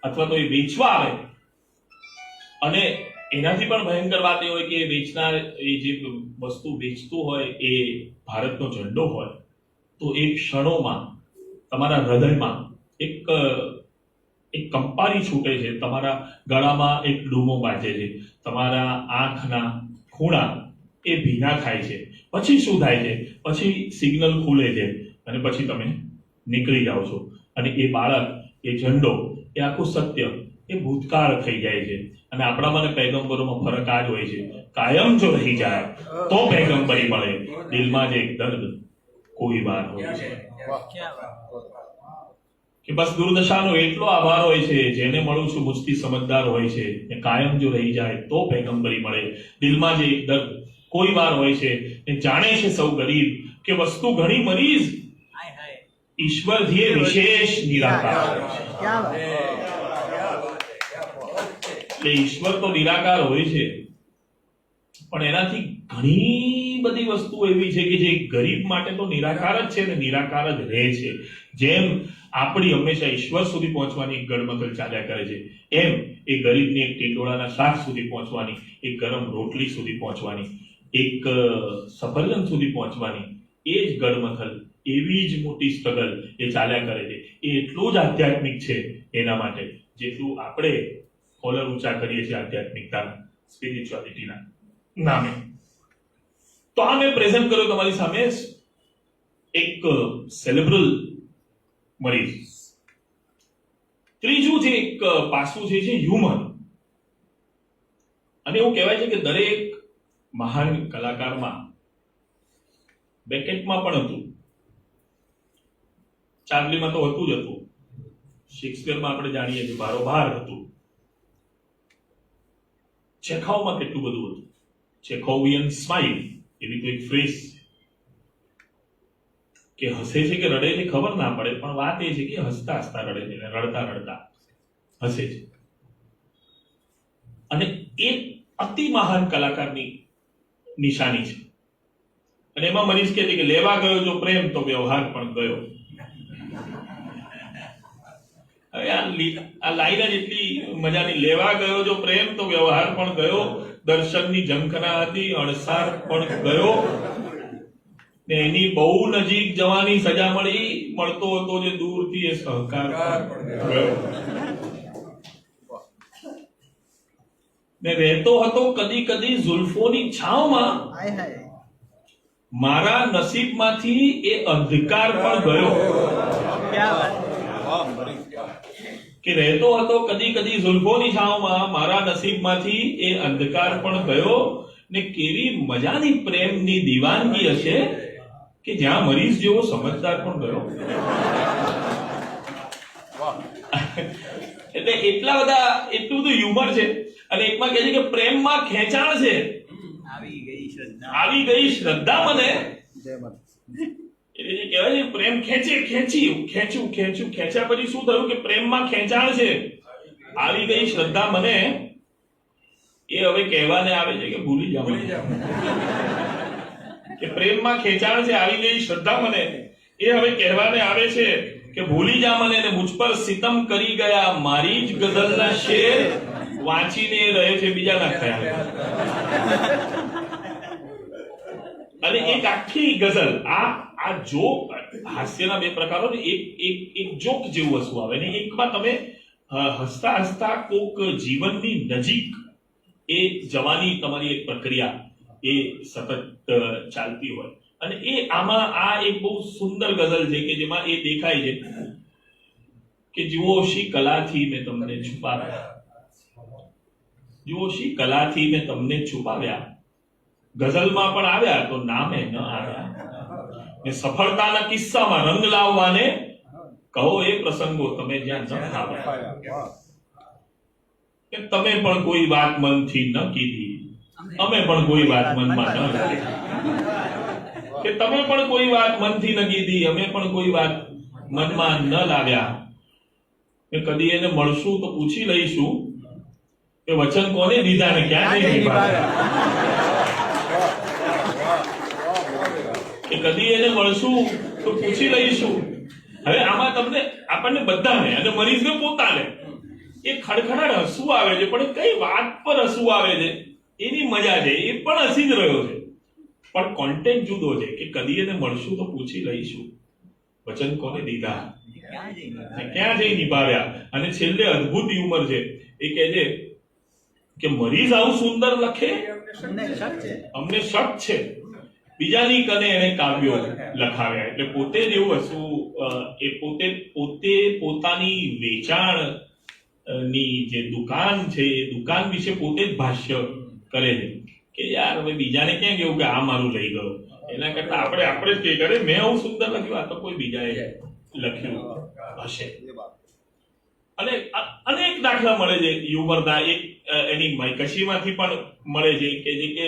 અથવા તો એ વેચવા આવે, અને એનાથી પણ ભયંકર વાત એ હોય કે વેચનાર, એ જે વસ્તુ વેચતું હોય એ ભારતનો ઝંડો હોય, તો એ ક્ષણોમાં તમારા હૃદયમાં એક કંપારી છૂટે છે, તમારા ગળામાં એક ડૂમો બાજે છે, તમારા આંખના ખૂણા એ ભીના થાય છે. પછી શું થાય છે? પછી સિગ્નલ ખુલે છે અને પછી તમે નીકળી જાઓ છો. અને એ બાળક, એ ઝંડો, એ આખું સત્ય એ ભૂતકાળ થઈ જાય છે. અને આપણામાં અને પૈગંબરોમાં ફરક આ જ હોય છે. કાયમ જો રહી જાય તો પૈગંબરી મળે, દિલમાં જ એક દર્દ કોઈ વાર હોય છે. કે બસ દુર્દશાનો એટલો આભાર હોય છે જેને મળું છું મુજથી સમજદાર હોય છે. કાયમ જો રહી જાય તો પૈગંબરી મળે, દિલમાં જ એક દર્દ કોઈ વાર હોય છે. જાણે છે સૌ ગરીબ કે વસ્તુ ઘણી મરીઝ, ઈશ્વર ધીએ વિશેષ નિરાકાર હોય છે. એટલે ઈશ્વર તો નિરાકાર હોય છે, પણ એનાથી ઘણી બધી વસ્તુ એવી છે કે જે ગરીબ માટે તો નિરાકાર જ છે ને નિરાકાર જ રહે છે. જેમ આપણી હંમેશા ઈશ્વર સુધી પહોંચવાની એક ગડમથલ ચાલ્યા કરે છે, એમ એ ગરીબની એક ટીટોળાના શાક સુધી પહોંચવાની, એક ગરમ રોટલી સુધી પહોંચવાની, એક સફરજન સુધી પહોંચવાની એ જ ગડમથલ, એવી જ મોટી સ્ટ્રગલ એ ચાલ્યા કરે છે. એ એટલું જ આધ્યાત્મિક છે એના માટે જેટલું આપણે કોલર ઊંચા કરીએ છીએ આધ્યાત્મિકતા, સ્પિરિચ્યુઆલિટીના નામે. તો આ મેં પ્રેઝન્ટ કર્યો તમારી સામે એક સેરેબ્રલ મરીઝ. ત્રીજું જે એક પાસું છે હ્યુમન. અને એવું કહેવાય છે કે દરેક મહાન કલાકારમાં બેકેટમાં પણ હતું. ચાર્લીમાં તો હતું જ હતું, શેક્સપિયરમાં આપણે જાણીએ છીએ બારોબાર હતું, ચેખોવમાં કેટલું બધું હતું. ચેખોવિયન સ્માઇલ એવી તો એક ફ્રેઝ કે હસે છે કે રડે છે ખબર ના પડે, પણ વાત એ છે કે હસતા હસતા રડે છે, રડતા રડતા હસે છે. અને એ અતિ મહાન કલાકારની નિશાની છે. અને એમાં મરીઝ કહે છે કે લેવા ગયો જો પ્રેમ તો વ્યવહાર પણ ગયો. હવે આ લાઈન જ એટલી મજાની, લેવા ગયો જો પ્રેમ તો વ્યવહાર પણ ગયો, દર્શનની ઝંખના હતી અણસાર પણ ગયો, ને એની બહુ નજીક જવાની સજા મળતો હતો જે દૂરથી એ સહકાર ગયો. ને રહેતો હતો કદી કદી ઝુલ્ફોની છાવમાં, મારા નસીબમાંથી એ અંધકાર પણ ગયો. કે રહેતો હતો કદી કદી ઝુલ્ફોની છાવમાં, મારા નસીબમાંથી એ અંધકાર પણ ગયો. ને કેવી મજાની પ્રેમની દીવાનગી હશે કે જ્યાં મરીઝ જેવો સમજદાર પણ ગયો. એટલે એટલું બધું હ્યુમર છે. અને એકમાં કહે છે કે પ્રેમમાં ખેંચાણ છે, આવી ગઈ શ્રદ્ધા મને. એટલે જે કહેવાય છે પ્રેમ ખેંચ્યા પછી શું થયું કે પ્રેમમાં ખેંચાણ છે, આવી ગઈ શ્રદ્ધા મને. એ હવે કહેવાને આવે છે કે ભૂલી જાઓ. કે પ્રેમમાં ખેંચાણ છે, આવી ગઈ શ્રદ્ધા મને. એ હવે કહેવાને આવે છે કે ભૂલી જા મને. ને મુझ પર સિતમ કરી ગયા, મારી જ ગઝલના શેર વાંચીને રહે છે બીજાના ખ્યાલ. અને એક આખી ગઝલ આ જોક, હાસ્યના બે પ્રકારો ને એક જોક જેવું વસ્તુ આવે ને એકમાં તમે હસતા હસતા કોક જીવનની નજીક એ જવાની તમારી એક પ્રક્રિયા એ સતત ચાલતી હોય. અને એ આમાં આ એક બહુ સુંદર ગઝલ છે કે જેમાં એ દેખાય છે કે જુઓ શી કલાથી મેં તમને છુપાવ્યા, જુઓ શી કલાથી મેં તમને છુપાવ્યા, ગઝલમાં પણ આવ્યા તો નામે ન આવ્યા. ને સફળતાના કિસ્સામાં રંગ લાવવાને કહો એ પ્રસંગો તમે જ્યાં ન આવ્યા. કે તમે પણ કોઈ વાત મનથી ન કીધી, અમે પણ કોઈ વાત મનમાં ન રાખી. કે તમે પણ કોઈ વાત મનથી ન કીધી, અમે પણ કોઈ વાત મનમાં ન લાવ્યા. કે કદી એને મળશું તો પૂછી લઈશું કે વચન કોને દીધા ને ક્યાં જઈ નિભાવ્યા. કે કદી એને મળશું તો પૂછી લઈશું. હવે આમાં તમને આપણને બધાને અને મરીઝને પોતાને એ ખડખડાટ હસવું આવે છે, પણ કઈ વાત પર હસવું આવે છે એની મજા છે, એ પણ હસી જ રહ્યો છે, પણ કોન્ટેન્ટ જુદો છે. કે કદી એને મળશું તો પૂછી લઈશું, વચન કોને દીધા ક્યાં જઈ નિભાવ્યા. અને છેલ્લે અદ્ભુત હ્યુમર છે. એ કહે છે કે મરીઝ આવું સુંદર લખે અમને શક છે, બીજાની કને એને કાવ્યો લખાવ્યા. એટલે પોતે જ એવું હસવું, એ પોતે પોતાની વેચાણ ની જે દુકાન છે એ દુકાન વિશે પોતે જ ભાષ્ય કરે છે કે યાર હવે બીજાને ક્યાં કેવું કે આ મારું લઈ ગયો, એના કરતા આપણે જ કે મેં આવું સુંદર લખ્યું, આ તો કોઈ બીજાએ લખ્યું હશે. અને અનેક દાખલા મળે છે હ્યુમરના. એક એની કશીમાંથી પણ મળે છે કે જે કે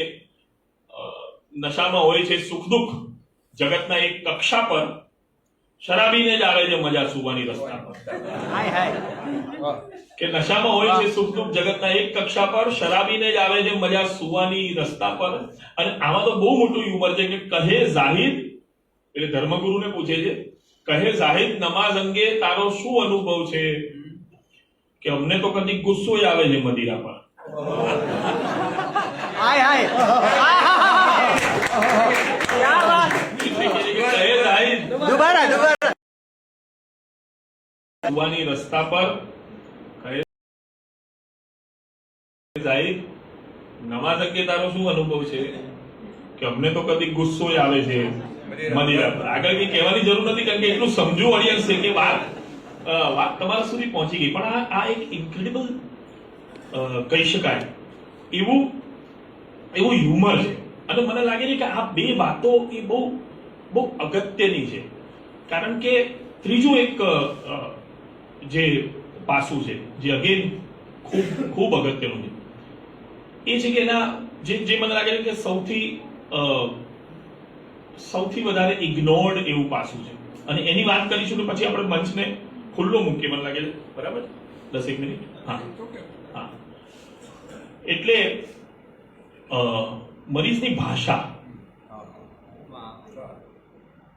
નશામાં હોય છે સુખ દુઃખ જગતના એક કક્ષા પર, શરાબીને જ આવે છે મજા સુવાની રસ્તા પર. કે નશામાં હોય છે સુખ દુઃખ જગતના એક કક્ષા પર, શરાબીને જ આવે છે મજા સુવાની રસ્તા પર. અને આમાં તો બહુ મોટું હ્યુમર છે કે કહે જાહિદ, એટલે ધર્મગુરુને પૂછે છે, કહે જાહિદ નમાઝ અંગે તારો શું અનુભવ છે? કે અમને તો કદી ગુસ્સો આવે છે મદીરા પર. સુવાની રસ્તા પર જાહિદ નમાઝ અંગે તારો શું અનુભવ છે? કે અમને તો કદી ગુસ્સો આવે છે મદીરા પર. આગળ કઈ કહેવાની જરૂર નથી, કારણ કે એટલું સમજુ ઓડિયન્સ છે કે વાત તમારા સુધી પહોંચી ગઈ. પણ આ એક ઇન્ક્રેડિબલ કહી શકાય એવું હ્યુમર છે. અને મને લાગે છે કે આ બે વાતો એ બહુ અગત્યની છે. કારણ કે ત્રીજું એક જે પાસું છે જે અગેન ખૂબ અગત્યનું છે, એ છે કે એના જે મને લાગે છે કે સૌથી વધારે ઇગ્નોર્ડ એવું પાસું છે. અને એની વાત કરીશું તો પછી આપણે મંચને ખુલ્લો મૂકીએ, મને લાગે છે. બરાબર, 10 મિનિટ. હા. એટલે મરીઝની ભાષા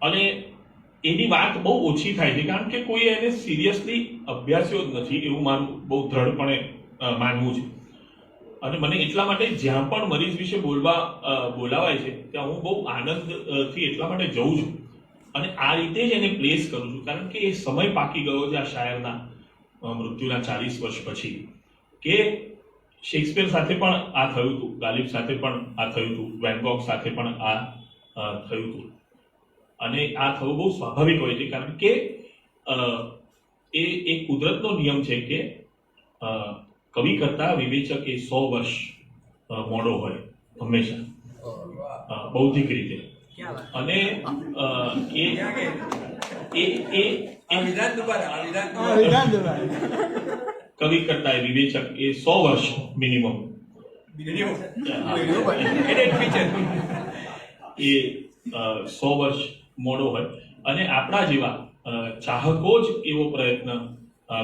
અને એની વાત બહુ ઓછી થાય છે, કારણ કે કોઈ એને સિરિયસલી અભ્યાસ્યો જ નથી એવું મારું બહુ દ્રઢપણે માનવું છે. અને મને એટલા માટે જ્યાં પણ મરીઝ વિશે બોલાવાય છે ત્યાં હું બહુ આનંદથી એટલા માટે જઉં છું અને આ રીતે જ એને પ્લેસ કરું છું, કારણ કે એ સમય પાકી ગયો છે આ શાયરના મૃત્યુના 40 વર્ષ પછી, કે શેક્સપિયર સાથે પણ આ થયું હતું, ગાલિબ સાથે પણ આ થયું હતું, વેન ગોગ સાથે પણ આ થયું હતું. અને આ થવું બહુ સ્વાભાવિક હોય છે, કારણ કે એ કુદરતનો નિયમ છે કે કવિ કરતા વિવેચક એ 100 વર્ષ મોડો હોય હંમેશા બૌદ્ધિક રીતે. અને કવિ કરતા વિવેચક એ 100 વર્ષ મિનિમમ એ 100 વર્ષ મોડો હોય. અને આપણા જેવા ચાહકો જ એવો પ્રયત્ન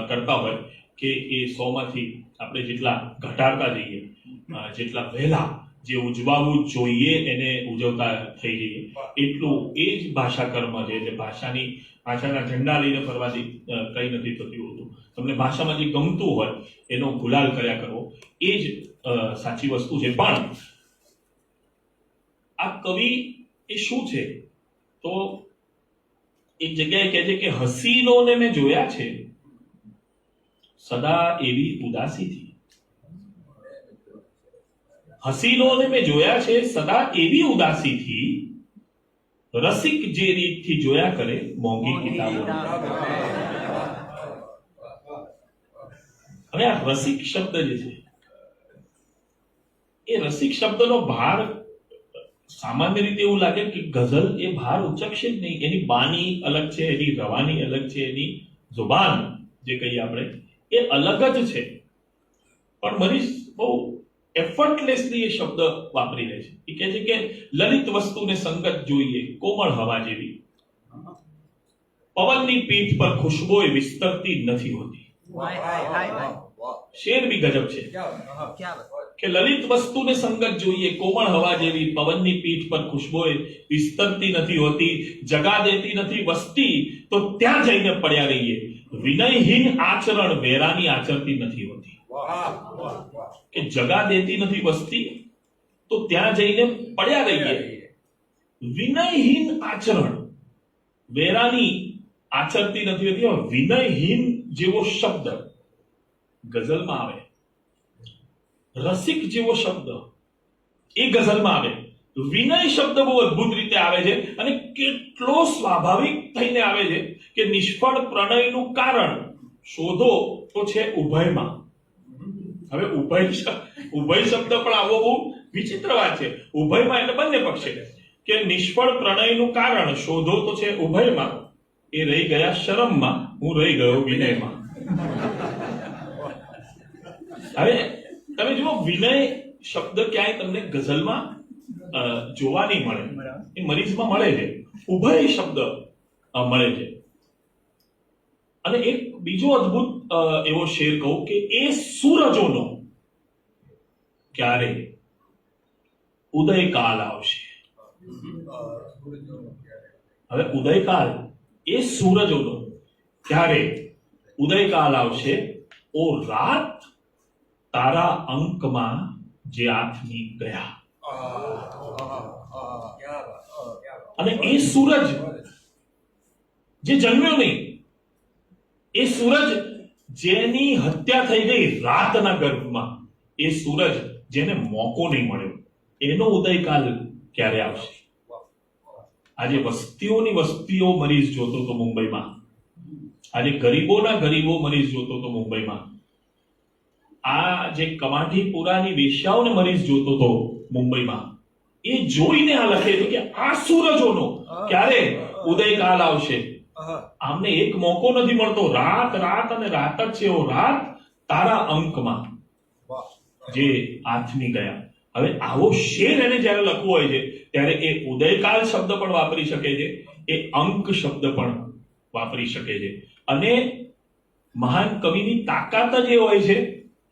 કરતા હોય કે એ 100 માંથી આપણે જેટલા ઘટાડતા જઈએ, જેટલા વહેલા જે ઉજવાવું જોઈએ એને ઉજવતા થઈ જઈએ, એટલું એ જ ભાષા કર્મ છે. એટલે ભાષાના ઝંડા લઈને ફરવાથી કંઈ નથી થતું હોતું. તમને ભાષામાં જે ગમતું હોય એનો ગુલાલ કર્યા કરવો એ જ સાચી વસ્તુ છે. પણ આ કવિ એ શું છે? તો એક જગ્યાએ કહે છે કે હસીનોને મેં જોયા છે સદા એવી ઉદાસીથી. હસીનોને મેં જોયા છે સદા એવી ઉદાસીથી, રસિક જે રીતથી જોયા કરે મોંઘી કિતાબો. હવે આ રસિક શબ્દ જે છે એ રસિક શબ્દનો ભાર સામાન્ય રીતે એવું લાગે કે ગઝલ એ ભાર ઉચકશે જ નહીં. એની બાની અલગ છે, એની રવાની અલગ છે, એની જુબાન જે કહીએ આપણે એ અલગ જ છે. પણ મરીઝ બહુ એફર્ટલેસલી એ શબ્દ વાપરી લે છે. એ કહે છે કે લલિત વસ્તુને સંગત જોઈએ કોમળ હવા જેવી, પવનની પીઠ પર ખુશ્બોય વિસ્તરતી નથી હોતી. શેર બી ગજબ છે કે લલિત વસ્તુને સંગત જોઈએ કોમળ હવા જેવી, પવનની પીઠ પર ખુશ્બોય વિસ્તરતી નથી હોતી, જગા દેતી નથી વસ્તી તો ત્યાં જઈને પડ્યા રહીએ, વિનયહીન આચરણ વેરાની આચરતી નથી હોતી. કે જગા દેતી નથી વસ્તી તો ત્યાં જઈને પડ્યા રહીએ, વિનયહીન આચરણ વેરાની આચરતી નથી હોતી. વિનયહીન જેવો શબ્દ ગઝલમાં આવે, રસિક જેવો શબ્દ એ ગઝલમાં આવે, વિનય શબ્દ બહુ અદ્ભુત રીતે આવે છે અને કેટલો સ્વાભાવિક થઈને આવે છે કે નિષ્ફળ પ્રણયનું કારણ શોધો તો છે ઉભયમાં. હવે ઉભય શબ્દ પણ આવો બહુ વિચિત્ર વાત છે. ઉભયમાં એટલે બંને પક્ષે કે નિષ્ફળ પ્રણયનું કારણ શોધો તો છે ઉભયમાં, એ રહી ગયા શરમમાં, હું રહી ગયો વિનયમાં. હવે તમે જુઓ, વિનય શબ્દ ક્યાંય તમને ગઝલમાં જોવા નહીં મળે, એ મરીઝમાં મળે છે. ઉભય શબ્દ મળે છે. અને એક બીજો અદ્ભુત એવો શેર કહું કે એ સૂરજોનો ક્યારે ઉદયકાલ આવશે. હવે ઉદયકાલ એ સૂરજોનો ક્યારે ઉદયકાલ આવશે, ઓ રાત તારા અંકમાં જે આથમી ગયા. અને એ સૂરજ જે જન્મ્યો નહીં, એ સૂરજ જેની હત્યા થઈ ગઈ રાતના ગર્ભમાં, એ સૂરજ જેને મોકો નહીં મળ્યો, એનો ઉદયકાલ ક્યારે આવશે? આજે વસ્તીઓની વસ્તીઓ મરીઝ જોતો તો મુંબઈમાં, આજે ગરીબોના ગરીબો મરીઝ જોતો તો મુંબઈમાં, આ જે કમાટીપુરાની વેશ્યાઓને મરીઝ જોતો તો મુંબઈમાં, એ જોઈને આ લખે છે કે આ સૂરજોનો ક્યારે ઉદયકાલ આવશે. આમને એક મોકો નથી મળતો. રાત રાત અને રાત જ છે. ઓ રાત તારા અંકમાં જે આથમી ગયા. હવે આવો શેર એને જ્યારે લખવો હોય છે ત્યારે એ ઉદયકાલ શબ્દ પણ વાપરી શકે છે, એ અંક શબ્દ પણ વાપરી શકે છે. અને મહાન કવિની તાકાત જ એ હોય છે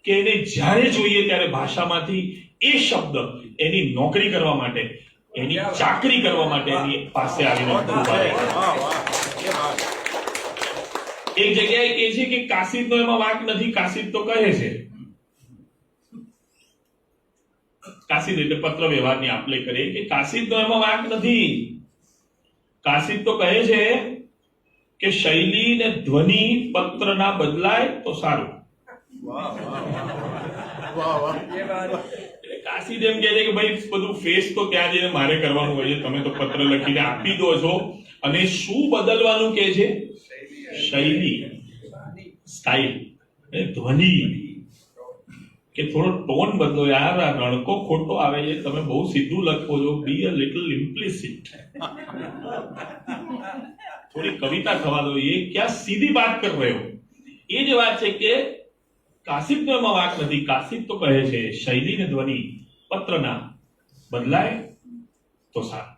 કે એને જ્યારે જોઈએ ત્યારે ભાષામાંથી એ શબ્દ એની નોકરી કરવા માટે, એની ચાકરી કરવા માટે એની પાસે આવીને ઉભા રહે. એક જગ્યાએ કહે છે કે કાસિદનો એમાં વાંક નથી, કાસિદ તો કહે છે કાસિદ એટલે પત્ર વ્યવહારની આપ લે કરીએ કે કાસિદનો એમાં વાંક નથી. કાસિદ તો કહે છે કે શૈલી ને ધ્વનિ પત્રના બદલાય તો સારું.
વાહ વાહ વાહ વાહ
એટલે કાસિદ એમ કહે છે કે ભાઈ બધું ફેસ તો ત્યાં જઈને મારે કરવાનું હોય છે, તમે તો પત્ર લખીને આપી દો છો. અને શું બદલવાનું કે છે? શૈલી, સ્ટાઇલ, ધ્વનિ, કે થોડો ટોન બદલો યાર. આ રણકો ખોટો આવે છે, તમે બહુ સીધું લખો છો. બી અ લિટલ ઇમ્પ્લિસિટ, થોડી કવિતા થવા દો. એ ક્યાં સીધી વાત કર રહે હો. એ જ વાત છે કે કાસિદનો એમાં વાંક નથી. કાસિદ તો કહે છે શૈલી ને ધ્વનિ પત્રના બદલાય તો સારું.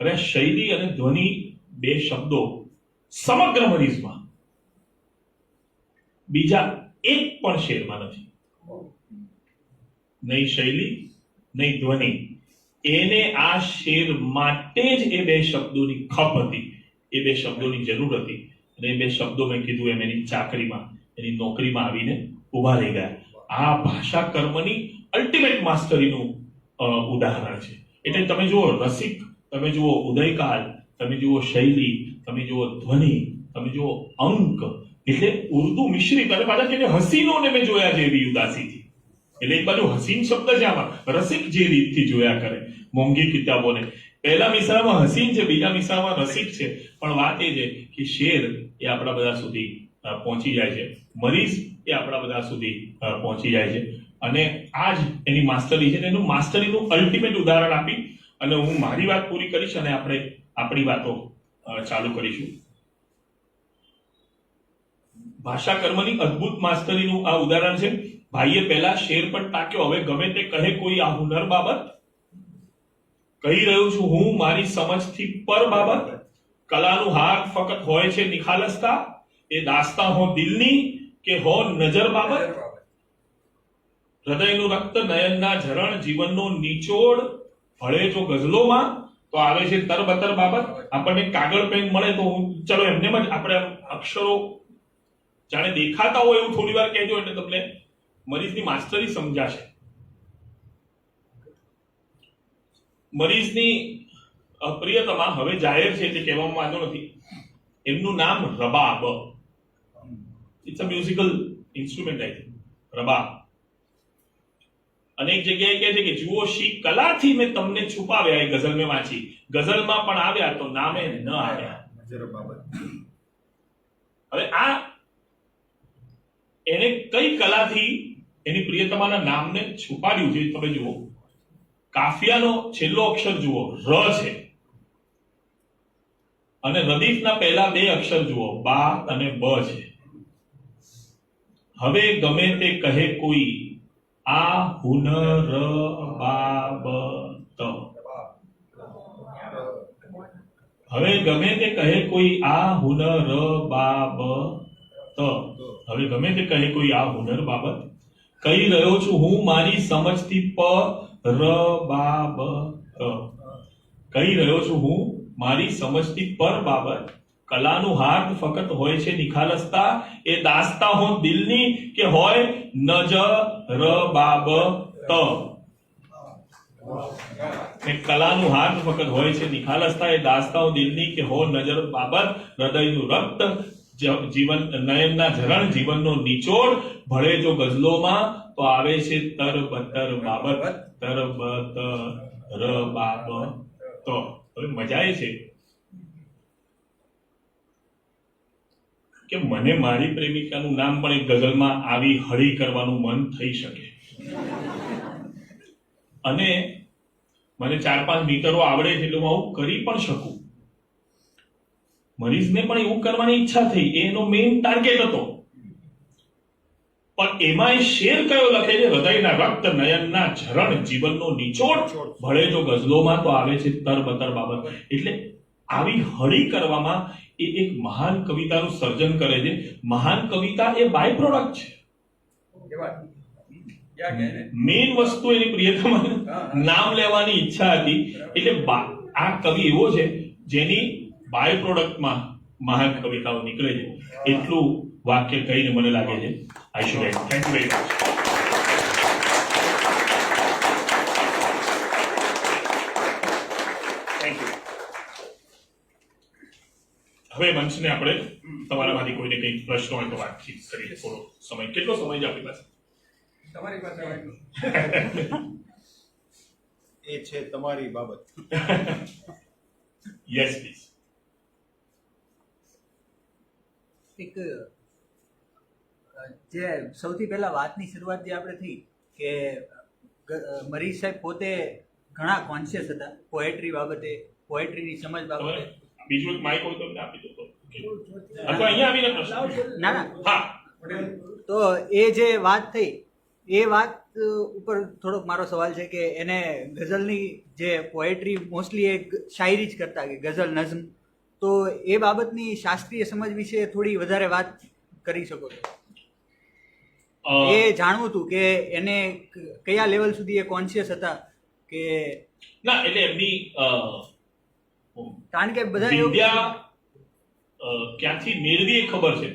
અને શૈલી અને ધ્વનિ બે શબ્દો સમગ્ર મરીઝમાં બીજા એક પણ શેરમાં નથી. નહીં શૈલી નહીં ધ્વનિ. એને આ શેર માટે જ એ બે શબ્દોની ખપ હતી, એ બે શબ્દોની જરૂર હતી. અને એ બે શબ્દો મેં કીધું એમ એની ચાકરીમાં, એની નોકરીમાં આવીને ઉભા રહી ગયા. આ ભાષા કર્મની અલ્ટિમેટ માસ્ટરીનું ઉદાહરણ છે. એટલે તમે જુઓ રસિક, તમે જુઓ ઉદયકાલ, તમે જુઓ શૈલી, તમે જુઓ ધ્વનિ, તમે જુઓ અંક. એટલે ઉર્દુ મિશ્રિત. અને પાછા કે હસીનોને મેં જોયા છે એવી ઉદાસીથી. એટલે એક બાજુ હસીન શબ્દ છે આમાં, રસિક જે રીતથી જોયા કરે મોંઘી કિતાબોને. પહેલા મિસરામાં હસીન છે, બીજા મિસરામાં રસિક છે. પણ વાત એ છે કે શેર એ આપણા બધા સુધી પહોંચી જાય છે, મરીઝ એ આપણા બધા સુધી પહોંચી જાય છે. અને આ જ એની માસ્ટરી છે. એનું માસ્ટરીનું અલ્ટિમેટ ઉદાહરણ આપી અને હું મારી વાત પૂરી કરીશ અને આપણે આપણી વાતો ચાલુ કરીશું. ભાષા કર્મની અદ્ભુત માસ્ટરીનું આ ઉદાહરણ છે. ભાઈએ પહેલા શેર પર ટાંક્યો, હવે ગમે તે કહે કોઈ આ હુનર બાબત. કહી રહ્યો છું હું મારી સમજથી પર બાબત. કલાનું હાર ફકત હોય છે નિખાલસતા, એ દાસ્તા હો દિલની કે હો નજર બાબત. હૃદયનું રક્ત નયનના ઝરણ જીવનનો નિચોડ ભળે જો ગઝલોમાં તો આવે છે તરબતર બાબત. આપણને કાગળ પેન મળે તો ચલો એમને જ આપણે અક્ષરો જાણે દેખાતા હોય એવું થોડી વાર કહેજો એટલે તમને મરીઝની માસ્ટરી સમજાશે. મરીઝની પ્રિયતમા હવે જાહેર છે એટલે કહેવામાં વાંધો નથી. એમનું નામ Rabab. It's a musical instrument I think. Rabab. અનેક જગ્યાએ કહે છે કે જુઓ શી કલાથી મેં તમને છુપાવ્યા. એ ગઝલ મેં વાંચી, ગઝલમાં પણ આવ્યા તો નામે ન આવ્યા. હવે આ એને કઈ કલાથી એની પ્રિયતમાના નામને છુપાડ્યું છે તમે જુઓ. કાફિયાનો છેલ્લો અક્ષર જુઓ, ર છે. અને રદીફના પહેલા બે અક્ષર જુઓ, બા અને બ છે. હવે ગમે તે કહે કોઈ આ હુનર બાબત. હવે ગમે તે કહે કોઈ આ હુનર બાબત. હવે ગમે તે કહે કોઈ આ હુનર બાબત. કહી રહ્યો છું હું મારી સમજથી પ ર બાબત. કહી રહ્યો છું હું મારી સમજથી પર બાબત. કલાનું હાર્દ ફકત હોય છે નિખાલસતા, એ દાસ્તા હો દિલની કે હોય નજર બાબત. કલાનું હાર્દ ફકત હોય છે નિખાલસતા, એ દાસ્તા હો દિલની કે હો નજર બાબત. હૃદયનું રક્ત જીવન નયનના ઝરણ જીવનનો નિચોડ ભળે જો ગઝલોમાં તો આવે છે તરબતર બાબત. તરબતર બાબત. હવે મજા એ છે કે મને મારી પ્રેમિકાનું નામ પણ એક ગઝલમાં આવી હળી કરવાનું મન થઈ શકે. અને મને 4-5 મીટરો આવડે છે એટલે હું આવું કરી પણ શકું. મરીઝને પણ એવું કરવાની ઈચ્છા થઈ, એનો મેઇન ટાર્ગેટ હતો. પણ એમાં એ શેર કયો લખે છે? હૃદયના રક્ત નયનના ઝરણ જીવનનો નિચોડ ભળે જો ગઝલોમાં તો આવે છે તરબતર બાબત. એટલે આવી હળી કરવામાં એ એક મહાન કવિતાનું સર્જન કરે છે. મહાન કવિતા એ બાય પ્રોડક્ટ છે. મેઇન વસ્તુ એની પ્રિયતમાનું નામ લેવાની ઈચ્છા હતી. એટલે આ કવિ એવો છે જેની બાય પ્રોડક્ટમાં મહાન કવિતાઓ નીકળે છે. એટલું વાક્ય કહીને મને લાગે છે I should and. Thank you very much. હવે મંચને આપણે તમારામાંથી કોઈને કંઈક પ્રશ્નો હોય તો વાતચીત કરીએ. થોડો સમય, કેટલો સમય છે આપણી પાસે?
તમારી પાસે
એ છે તમારી બાબત.
Yes please.
એક જે સૌથી પહેલા વાતની શરૂઆત જે આપણે થઈ કે મરીઝ સાહેબ પોતે ઘણા કોન્શિયસ હતા પોએટ્રી બાબતે, પોએટ્રીની સમજ બાબતે.
બીજું એક માઇક હોય તો એમને આપી દો તો. અથવા અહીંયા આવીને પ્રશ્ન.
ના ના,
હા,
તો એ જે વાત થઈ એ વાત ઉપર થોડોક મારો સવાલ છે કે એને ગઝલની જે પોએટ્રી મોસ્ટલી એ શાયરી જ કરતા કે ગઝલ નઝમ, તો એ બાબતની શાસ્ત્રીય સમજ વિશે થોડી વધારે વાત કરી શકો છો? એ જાણવું હતું કે એને કયા લેવલ સુધી એ કોન્શિયસ હતા કે
ના એટલે એમની
કારણ કે બધા એવું
વિદ્યા ક્યાંથી મેળવી એ ખબર છે.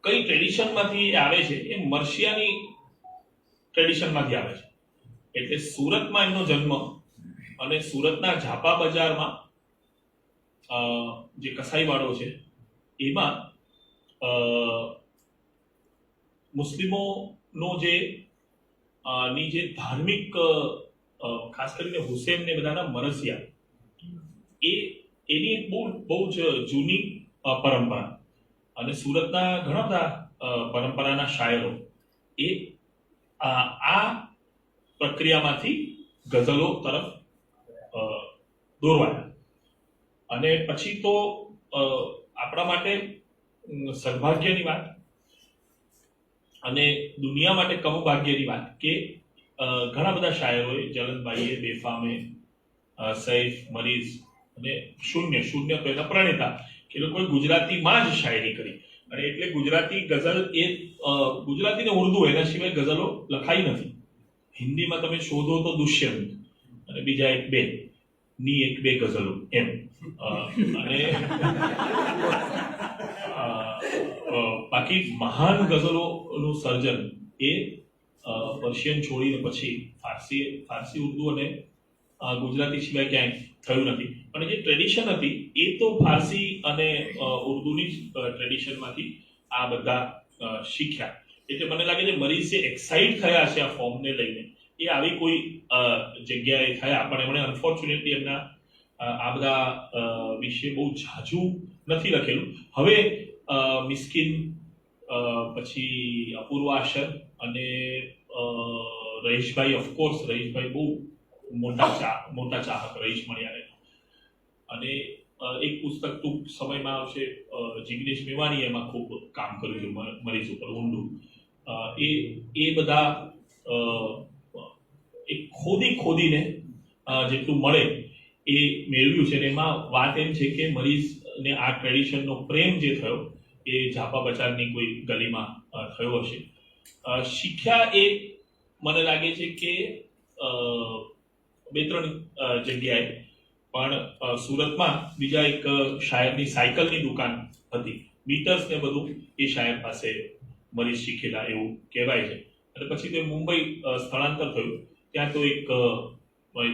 કઈ ટ્રેડિશનમાંથી આવે છે એ મર્શિયાની ટ્રેડિશનમાંથી આવે છે. એટલે સુરતમાં એમનો જન્મ અને સુરતના ઝાપા બજારમાં જે કસાઈવાડો છે એમાં મુસ્લિમોનો ની જે ધાર્મિક ખાસ કરીને હુસેન ને બધાના મરસિયા એની બહુ જ જૂની પરંપરા અને સુરતના ઘણા બધા પરંપરાના શાયરો એ આ પ્રક્રિયામાંથી ગઝલો તરફ દોરવાયા. અને પછી તો આપણા માટે સદભાગ્યની વાત અને દુનિયા માટે કમભાગ્યની વાત કે ઘણા બધા શાયરોએ, જલનભાઈએ, બેફામે, સૈફ, મરીઝ અને શૂન્ય તો એના પ્રણેતા કે લોકોએ ગુજરાતીમાં જ શાયરી કરી. અને એટલે ગુજરાતી ગઝલ એ ગુજરાતી ને ઉર્દુ એના સિવાય ગઝલો લખાઈ નથી. હિન્દીમાં તમે શોધો તો દુષ્યંત અને બીજા એક બે ગઝલો એમ. અને બાકી મહાન ગઝલોનું સર્જન એ પર્શિયન છોડીને પછી ફારસી, ઉર્દુ અને ગુજરાતી સિવાય ક્યાંય થયું નથી. પણ જે ટ્રેડિશન હતી એ તો ફારસી અને ઉર્દુની જ ટ્રેડિશનમાંથી આ બધા શીખ્યા. એટલે મને લાગે છે મરીઝ જે એક્સાઇટ થયા છે આ ફોર્મને લઈને એ આવી કોઈ જગ્યાએ થયા, પણ એમણે અનફોર્ચ્યુનેટલી એમના આ બધા વિશે બહુ ઝાઝું નથી લખેલું. હવે મિસ્કિન, પછી અપૂર્વા અશર અને રહીશભાઈ, ઓફકોર્સ રહીશભાઈ બહુ મોટા ચાહક રહીશ મળ્યા. અને એક પુસ્તક ટૂંક સમયમાં આવશે, જિગ્નેશ મેવાણીએ એમાં ખૂબ કામ કર્યું છે મરીઝ ઉપર ઊંડું. એ બધા એક ખોદીને જેટલું મળે એ મેળવ્યું છે. અને એમાં વાત એમ છે કે મરીઝને આ ટ્રેડિશનનો પ્રેમ જે થયો એ ઝાપા બજારની કોઈ ગલીમાં થયો હશે. શીખ્યા એ મને લાગે છે કે 2-3 જગ્યાએ, પણ સુરતમાં બીજા એક શાયરની સાયકલની દુકાન હતી, મીટર્સ ને બધું એ શાયર પાસે મરીઝ શીખેલા એવું કહેવાય છે. અને પછી તે મુંબઈ સ્થળાંતર થયું, ત્યાં તો એક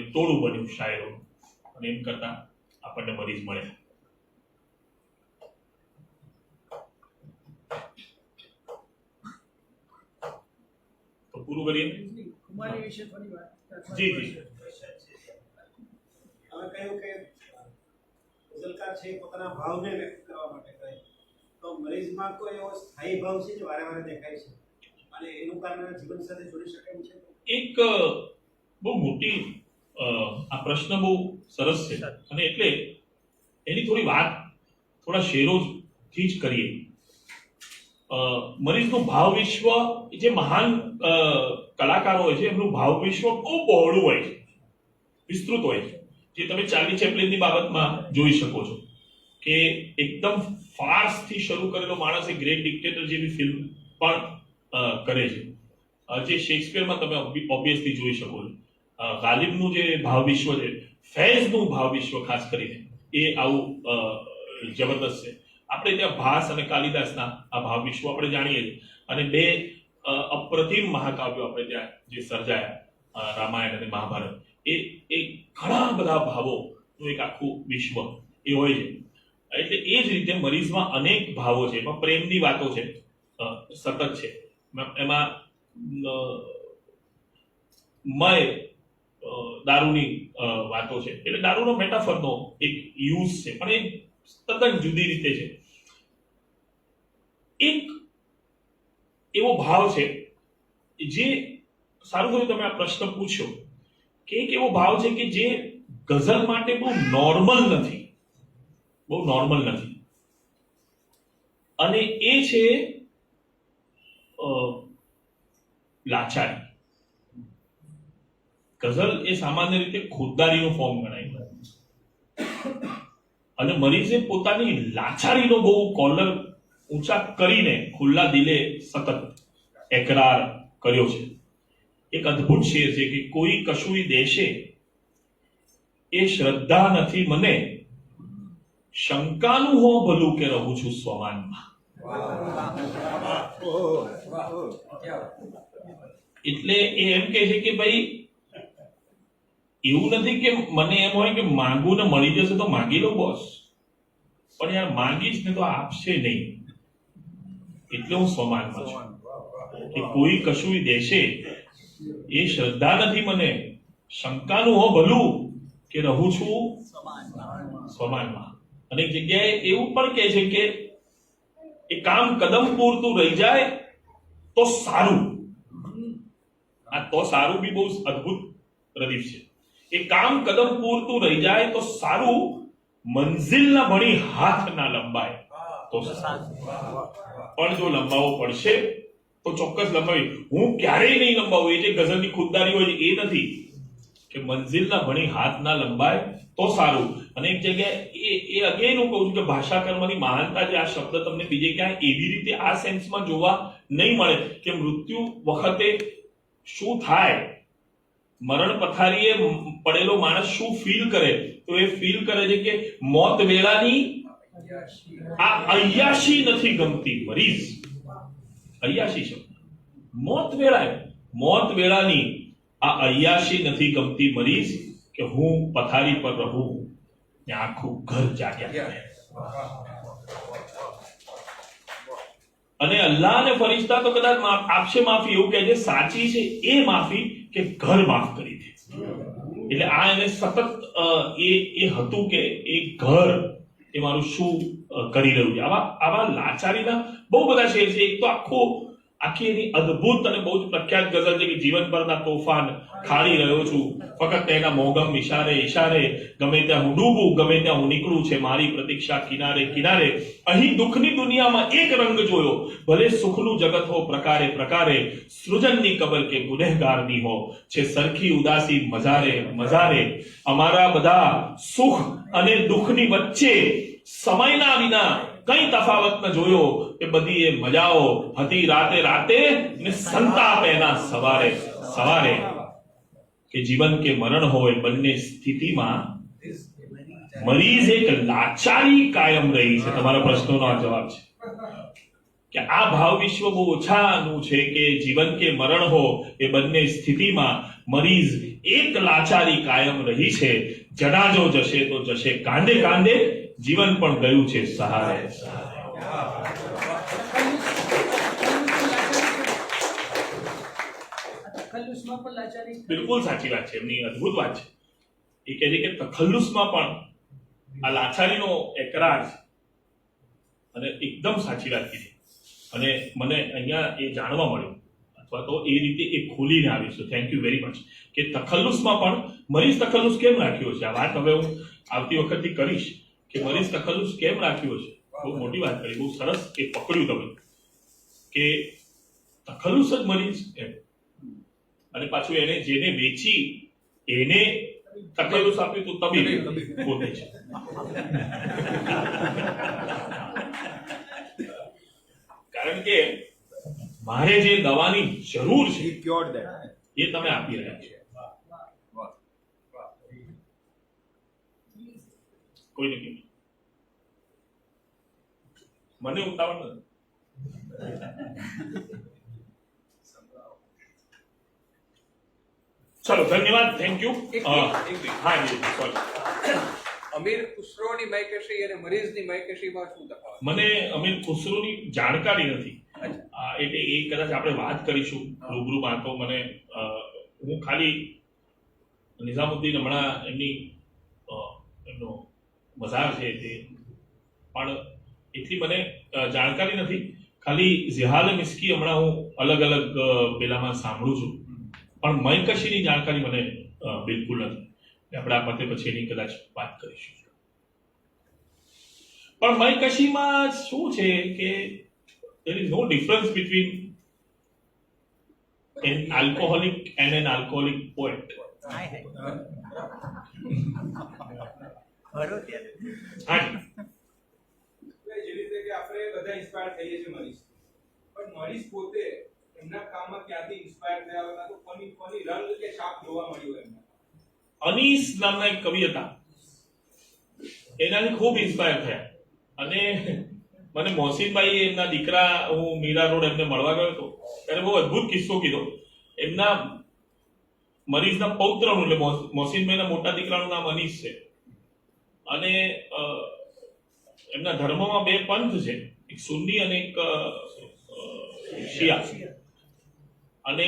ટોળું બન્યું શાયરો અને એમ કરતા આપણને મરીઝ મળ્યા. તો પૂરું કરીએ.
કુમારી વિશે થોડી વાત.
જી.
તમે કહ્યું કે ગઝલકાર છે પોતાના ભાવને વ્યક્ત કરવા માટે કહે, તો મરીઝમાં કોઈ એવો સ્થાયી ભાવ છે જે વારે વારે દેખાય છે અને એનું કારણ જીવન સાથે જોડી શકાય છે?
એક બહુ મોટી આ પ્રશ્ન બહુ સરસ છે અને એટલે એની થોડી વાત થોડા શેરોથી જ કરીએ. મરીઝનું ભાવ વિશ્વ, જે મહાન કલાકારો હોય છે એમનું ભાવ વિશ્વ બહુ બહોળું હોય છે, વિસ્તૃત હોય છે. જે તમે ચાર્લી ચેપ્લિનની બાબતમાં જોઈ શકો છો કે એકદમ ફાર્સથી શરૂ કરેલો માણસ એક ગ્રેટ ડિક્ટેટર જેવી ફિલ્મ પણ કરે છે. જે શેક્સપિયરમાં તમે ઓબ્વિયસલી જોઈ શકો છો. ગાલિબનું જે ભાવ વિશ્વ છે, ફૈઝનું ભાવ વિશ્વ ખાસ કરીને એ આવું જબરદસ્ત છે. આપણે ત્યાં ભાસ અને કાલિદાસના આ ભાવ વિશ્વ આપણે જાણીએ છીએ. અને 2 અપ્રતિમ મહાકાવ્યો આપણે ત્યાં જે સર્જાયા, રામાયણ અને મહાભારત, એ ઘણા બધા ભાવોનું એક આખું વિશ્વ એ હોય છે. એટલે એ જ રીતે મરીઝમાં અનેક ભાવો છે, એમાં પ્રેમની વાતો છે, સતત છે, એમાં દારૂની વાતો છે. એટલે દારૂનો મેટાફરનો એક યુઝ છે, પણ એ તદ્દન જુદી રીતે છે. એક એવો ભાવ છે જે, સારું થયું તમે આ પ્રશ્ન પૂછ્યો, કે એક એવો ભાવ છે કે જે ગઝલ માટે બહુ નોર્મલ નથી, અને એ છે લાચારી. ગઝલ એ સામાન્ય રીતે ખુદદારીનું ફોર્મ ગણાય, અને મરીઝે પોતાની લાચારીનો બહુ કોલર ઊંચા કરીને ખુલ્લા દિલે સતત એકરાર કર્યો છે. એક અદ્ભુત શેર છે કે કોઈ કશુંય દેશે એ શ્રદ્ધા નથી મને, શંકાનું હો ભલું કે રહું છું સ્વમાનમાં. એટલે એ એમ કહે છે કે ભાઈ એવું નથી કે મને એમ હોય કે માંગુ ને મળી જશે તો માંગી લો બોસ, પણ યાર માંગીશ ને તો આપશે નહીં, એટલે હું સ્વમાનમાં છું. કે કોઈ કશુંય દેશે એ શ્રદ્ધા નથી મને, શંકાનું હો ભલું કે રહું છું સ્વમાનમાં. અને એક જગ્યાએ એવું પણ કહે છે કે એ કામ કદમ પૂરતું રહી જાય તો સારું. આ તો સારું બી બહુ અદ્ભુત પ્રદીપ છે. એ કામ કદમ પૂરતું રહી જાય તો સારું, મંઝિલ ના ભણી હાથ ના લંબાય તો સારું. પણ જો લંબાવવો પડશે તો ચોક્કસ લંબાવી. હું ક્યારેય નહીં લંબાવું, એ જે ગઝલની ખુદદારી હોય એ નથી કે મંઝિલ ના ભણી હાથ ના લંબાય તો સારું. અને એક જગ્યાએ એ અગેન હું કહું છું કે ભાષા કર્મની મહાનતા, જે આ શબ્દ તમને બીજે ક્યાંય એવી રીતે આ સેન્સમાં જોવા નહીં મળે કે મૃત્યુ વખતે શું થાય, મરણ પથારીએ પડેલો માણસ શું ફીલ કરે, તો એ ફીલ કરે છે કે મોત વેળાની આ અય્યાશી નથી ગમતી મરીઝ. અય્યાશી શબ્દ, મોત વેળાની આ અય્યાશી નથી ગમતી મરીઝ, કે હું પથારી પર રહું ને આખું ઘર જાગ્યા કરે. અને અલ્લાહ અને ફરિશ્તા તો કદાચ આપશે માફી, એવું કહે છે સાચી છે એ માફી કે ઘર માફ કરી દે. એટલે આ એને સતત એ હતું કે એ ઘર એ મારું શું કરી રહ્યું છે. આવા લાચારીના બહુ બધા શેર છે. એક તો આખી એની અદ્ભુત અને બહુ જ પ્રખ્યાત ગઝલ છે કે જીવનભરના તોફાન ખાળી રહ્યો છું, ફક્ત તેના મોગમ ઈશારે, ગમે ત્યાં હું ડૂબું, ગમે ત્યાં હું નીકળું, છે મારી પ્રતીક્ષા કિનારે કિનારે. અહીં દુઃખની દુનિયામાં એક રંગ જોયો, ભલે સુખનું જગત હો પ્રકારે પ્રકારે, સૃજનની કબર કે ગુનેહગારની હો, છે સરખી ઉદાસી મજારે. અમારા બધા સુખ અને દુઃખની વચ્ચે સમયના વિના કઈ તફાવત ન જોયો, કે બધી એ મજાઓ હતી રાતે ને સંતાપ એના સવારે. કે જીવન કે મરણ હોય બંને સ્થિતિમાં મરીઝ એક લાચારી કાયમ રહી છે. તમારા પ્રશ્નોનો આ જવાબ છે કે આ ભાવ વિશ્વ બહુ ઓછાનું છે કે જીવન કે મરણ હો એ બંને સ્થિતિમાં મરીઝ એક લાચારી કાયમ રહી છે. જનાજો જશે તો જશે કાંદે કાંદે, જીવન પણ ગયું છે સહારે. બિલકુલ સાચી વાત છે, એમની અદ્ભુત વાત છે. એ કહે છે કે તખલ્લુસમાં પણ આ લાચારીનો એકરાર છે, અને એકદમ સાચી વાત કીધી. અને મને અહીંયા એ જાણવા મળ્યું, અથવા તો એ રીતે એ ખોલીને આવીશું. Thank you very much. કે તખલ્લુસમાં પણ મરીઝ તખલ્લુસ કેમ રાખ્યો છે, આ વાત હવે હું આવતી વખતથી કરીશ કે મરીઝ તખલ્લુસ કેમ રાખ્યો છે. બહુ મોટી વાત કરી, બહુ સરસ એ પકડ્યું તમે કે તખલ્લુસ જ મરીઝ એમ. અને પાછું એને જેને વેચી એને તખલ્લુસ આપ્યું તો તબીબ પોતે છે. કારણ કે મારે જે દવાની જરૂર છે એ તમે આપી રહ્યા છો. કોઈ નહીં, મને ઉતાવળ નથી. ચલો ધન્યવાદ, થેન્ક યુ. હા જી સોરી.
અમીર ખુસરોની માયકેશી અને મરીઝની માયકેશીમાં શું તફાવત?
મને અમીર ખુસરોની જાણકારી નથી. એટલે એ કદાચ આપણે વાત કરીશું રૂબરૂમાં. તો મને હું ખાલી નિઝામુદ્દીન હમણાં એમનો મઝાર છે તે પણ એટલી મને જાણકારી નથી. ખાલી ઝિહાલ મિસ્કી હમણાં હું અલગ અલગ પેલામાં સાંભળું છું, પણ મયકશીની જાણકારી મને બિલકુલ નથી. આપણે આ પતે પછી એની કદાચ વાત કરીશું. પણ મયકશીમાં શું છે કે there is no difference between an alcoholic and an alcoholic poet. હા,
જે રીતે કે આપણે બધા ઇન્સ્પાયર થઈએ છીએ મરીઝ, પણ મરીઝ પોતે એમના કામમાં ક્યાંથી ઇન્સ્પાયર થયા હોય, તો કોની રંગ કે છાપ જોવા મળી હોય એમને.
અનીસ નામના એક કવિ હતા, એનાથી ખૂબ ઇન્સ્પાયર થયા. અને મને મોહસિનભાઈ એમના દીકરા, હું મીરા રોડ એમને મળવા ગયો હતો ત્યારે બહુ અદભુત કિસ્સો કીધો. એમના મરીઝના પૌત્રનું, એટલે મોહસિનભાઈના મોટા દીકરાનું નામ અનીસ છે. અને એમના ધર્મમાં બે પંથ છે, એક સુન્ની અને એક શિયા. અને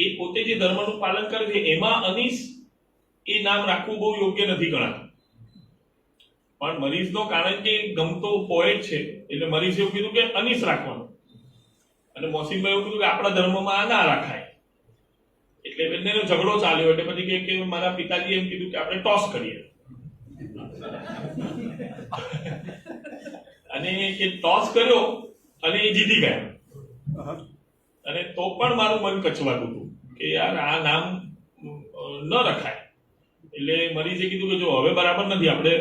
એ પોતે જે ધર્મનું પાલન કરે છે એમાં અનીસ એ નામ રાખવું બહુ યોગ્ય નથી ગણાતું. પણ મરીઝનો કારણ કે ગમતો પોએટ છે એટલે મરીઝે એવું કીધું કે અનીસ રાખવાનું, અને મોહસિનભાઈ એવું કીધું કે આપણા ધર્મમાં આ ના રાખાય. એટલે બંનેનો ઝઘડો ચાલ્યો. એટલે પછી કે મારા પિતાજીએ એમ કીધું કે આપણે ટોસ કરીએ. અને કે ટોસ કર્યો અને એ જીતી ગયા. અને તો પણ મારું મન કચવાતું હતું કે યાર આ નામ ન રખાય. એટલે મરીઝે કીધું કે જો હવે બરાબર નથી, આપણે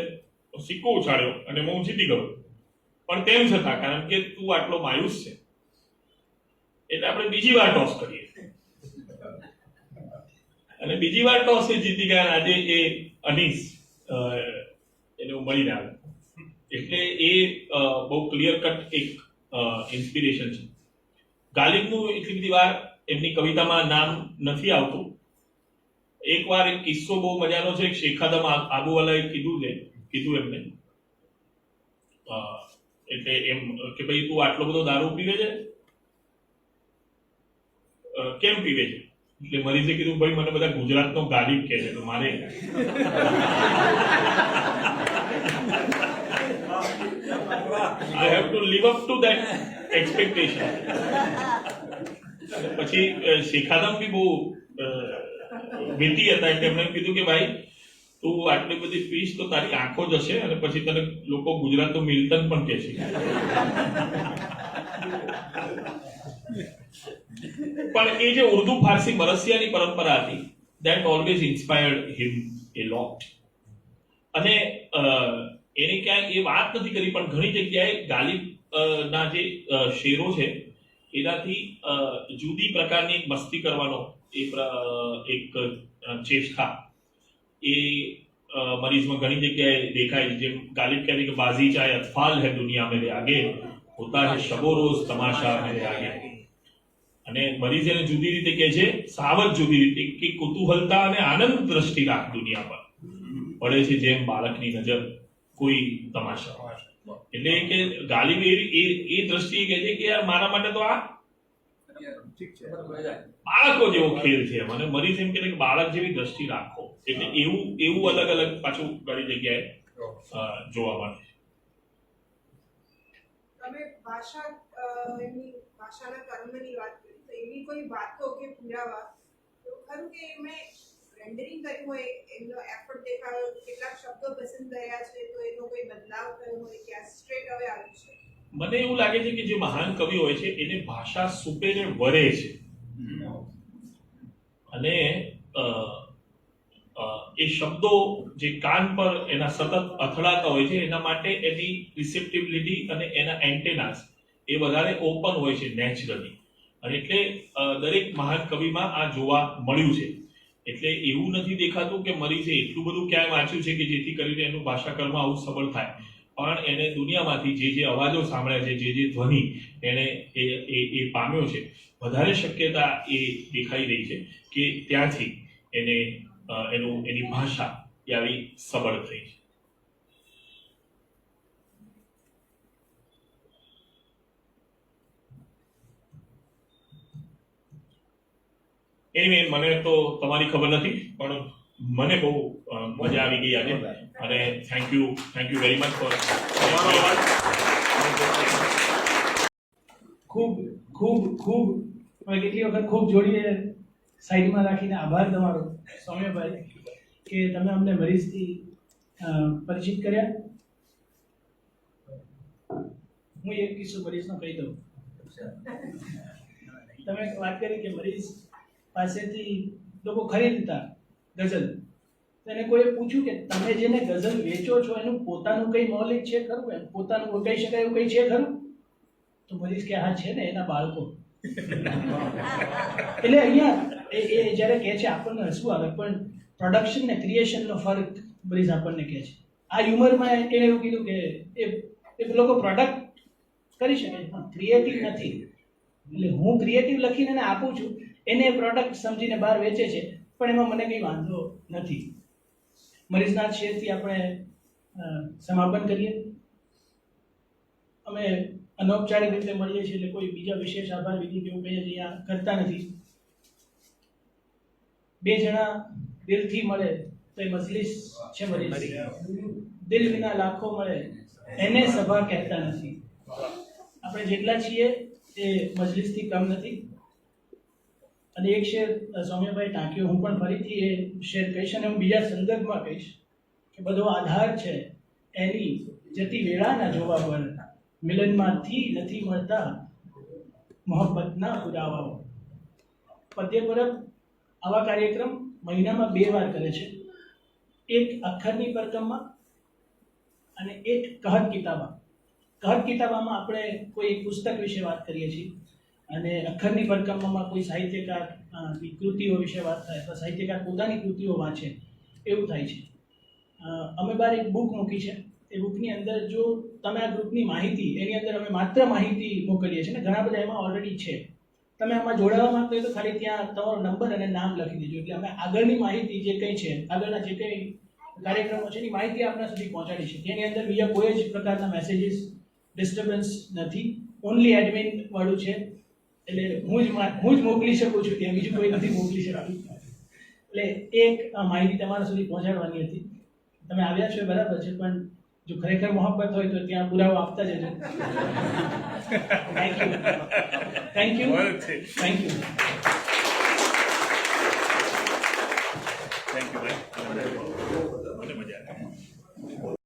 સિક્કો ઉછાળ્યો અને હું જીતી ગયો. પણ તેમ છતાં કારણ કે તું આટલો માયુસ છે એટલે આપણે બીજી વાર ટોસ કરીએ. અને બીજી વાર ટોસ એ જીતી ગયા. આજે એ અનીસ એને મળીને આવ્યો. એટલે એ બહુ ક્લિયર કટ એક ઇન્સ્પિરેશન છે. ગાલિબનું એટલી બધી વાર એમની કવિતામાં નામ નથી આવતું. એકવાર એક કિસ્સો બહુ મજાનો છે. શેખાદમ આબુવાલાએ કીધું એમને, એટલે એમ કે ભાઈ તું આટલો બધો દારૂ પીવે છે, કેમ પીવે છે? એટલે મરીઝે કીધું ભાઈ મને બધા ગુજરાતનો ગાલિબ કહે છે તો મારે I have to live up to that expectation. પછી શેખાદમ બી બહુ વેટી હતા એટલે એમણે કીધું કે ભાઈ તું આટલી બધી પીશ તો તારી આંખો જશે અને પછી તને લોકો ગુજરાતનું મિલ્ટન પણ કહે છે. પણ એ જે ઉર્દુ ફારસી મરસિયાની પરંપરા હતી, that always inspired him a lot. અને એને ક્યાંય એ વાત નથી કરી પણ ઘણી જગ્યાએ ગાલિબ ના જે શેરો છે એનાથી જુદી પ્રકારની મસ્તી કરવાનો એક ચેષ્ટા એ મરીઝમાં ઘણી જગ્યાએ દેખાય. જેમ ગાલિબ કહે છે કે બાજી ચાહે અતફાલ હૈ દુનિયા મેરે આગે, હોતા હૈ શબો રોજ તમાશા મેરે આગે. અને મરીઝ એને જુદી રીતે કહે છે, સાવધ જુદી રીતે, કે કુતૂહલતા અને આનંદ દ્રષ્ટિ રાખ દુનિયા પર, પડે છે જેમ બાળકની નજર કોઈ તમાશા. એટલે કે ગાલિબ એ દ્રષ્ટિએ કહે છે કે યાર મારા માટે તો આ બાળકો જેવો ખેલ છે. મને મરીઝ એમ કહે કે બાળક જેવી દ્રષ્ટિ રાખો. એટલે એવું અલગ અલગ પાછું ઘણી જગ્યાએ જોવા મળે છે.
તમે ભાષાના કર્મની વાત કરી, તો એવી કોઈ વાતો કે પુરાવા ખરું કે એમણે રેન્ડરિંગ કર્યું હોય, એમનો એફર્ટ દેખાયો, કેટલાક શબ્દો પસંદ કર્યા છે તો એનો કોઈ બદલાવ થયો હોય કે આ સ્ટ્રેટ હવે આવ્યું છે?
મને એવું લાગે છે કે જે મહાન કવિ હોય છે એને ભાષા સુપેરે વરે છે. અને એ શબ્દો જે કાન પર એના સતત અથડાતા હોય છે એના માટે એની રિસેપ્ટિબિલિટી અને એના એન્ટેનાસ એ વધારે ઓપન હોય છે નેચરલી. અને એટલે દરેક મહાન કવિમાં આ જોવા મળ્યું છે. એટલે એવું નથી દેખાતું કે મરીઝે એટલું બધું ક્યાંય વાંચ્યું છે કે જેથી કરીને એનું ભાષાકર્મ આવું સબળ થાય. પણ એને દુનિયામાંથી જે અવાજો સાંભળ્યા છે, જે ધ્વનિ એને એ પામ્યો છે, વધારે શક્યતા એ દેખાઈ રહી છે કે ત્યાંથી એની ભાષા એ આવી સબળ થઈ છે. એની મને તો તમારી ખબર નથી, પણ મને બહુ મજા આવી ગઈ આજે, અને thank you very much for
ખૂબ ખૂબ ખૂબ હવે કેટલી વખત ખૂબ જોડીને સાઈડમાં રાખીને આભાર તમારો સૌમ્યભાઈ કે તમે અમને મરીઝથી પરિચિત કર્યા. હું એક કિસ્સો મરીઝનો કહી દઉં. તમે વાત કરી કે મરીઝ પાસેથી લોકો ખરીદતા ગઝલ, તો એને કોઈએ પૂછ્યું કે તમે જેને ગઝલ વેચો છો એનું પોતાનું કઈ મૌલિક છે ખરું, એમ પોતાનું કોઈ કહી શકાય એવું કઈ છે ખરું? તો મરીઝ કે હા છે ને, એના બાળકો. એટલે અહીંયા એ જ્યારે કહે છે આપણને હસવું આવે, પણ પ્રોડક્શન ને ક્રિએશનનો ફરક મરીઝ આપણને કહે છે. આ હ્યુમરમાં એને એવું કીધું કે એ લોકો પ્રોડક્ટ કરી શકે છે પણ ક્રિએટિવ નથી. એટલે હું ક્રિએટિવ લખીને એને આપું છું, એને પ્રોડક્ટ સમજીને બહાર વેચે છે, પણ એમાં મને કંઈ વાંધો નથી. મરીઝના શેરથી આપણે સમાપન કરીએ. અમે અનૌપચારિક રીતે મળીએ છીએ, એટલે કોઈ બીજા વિશેષ આભાર વિધિ કેવું કંઈ અહીંયા કરતા નથી. બે જણા દિલથી મળે તો એ મજલિસ છે મરીઝ. દિલ વિના લાખો મળે એને સભા કહેતા નથી. આપણે જેટલા છીએ એ મજલિસથી કમ નથી. અને એક શેર સૌમ્યભાઈ ટાંક્યો, હું પણ ફરીથી એ શેર કહીશ, અને હું બીજા સંદર્ભમાં કહીશ કે બધો આધાર છે એની જતી વેળાના જોવા પર, મિલનમાંથી નથી મળતા મોહબ્બતના પુરાવાઓ. પદ્ય પરબ આવા કાર્યક્રમ મહિનામાં 2 વાર કરે છે. એક અખરની પરકમમાં અને એક કહત કિતાબા. કહત કિતાબામાં આપણે કોઈ એક પુસ્તક વિશે વાત કરીએ છીએ, અને અખરની પરકમમાં કોઈ સાહિત્યકાર કૃતિઓ વિશે વાત થાય અથવા સાહિત્યકાર પોતાની કૃતિઓ વાંચે, એવું થાય છે. અમે બહાર એક બુક મૂકી છે. એ બુકની અંદર જો તમે આ ગ્રુપની માહિતી, એની અંદર અમે માત્ર માહિતી મોકલીએ છીએ ને ઘણા બધા એમાં ઓલરેડી છે. તમે આમાં જોડાવા માંગતા હોય તો ખાલી ત્યાં તમારો નંબર અને નામ લખી દેજો, એટલે અમે આગળની માહિતી જે કંઈ છે, આગળના જે કંઈ કાર્યક્રમો છે એની માહિતી આપણા સુધી પહોંચાડી છે. એની અંદર બીજા કોઈ જ પ્રકારના મેસેજીસ, ડિસ્ટર્બન્સ નથી. ઓનલી એડમિન વાળું છે, એટલે હું જ મોકલી શકું છું, ત્યાં બીજું કોઈ નથી મોકલી શકતું. એટલે એક માહિતી તમારા સુધી પહોંચાડવાની હતી. તમે આવ્યા છો એ બરાબર છે, પણ જો ખરેખર મોહબ્બત હોય તો ત્યાં પુરાવો આપતા જજો. Thank you. Thank you. Thank you.
Thank you ભાઈ, મને મજા આવી.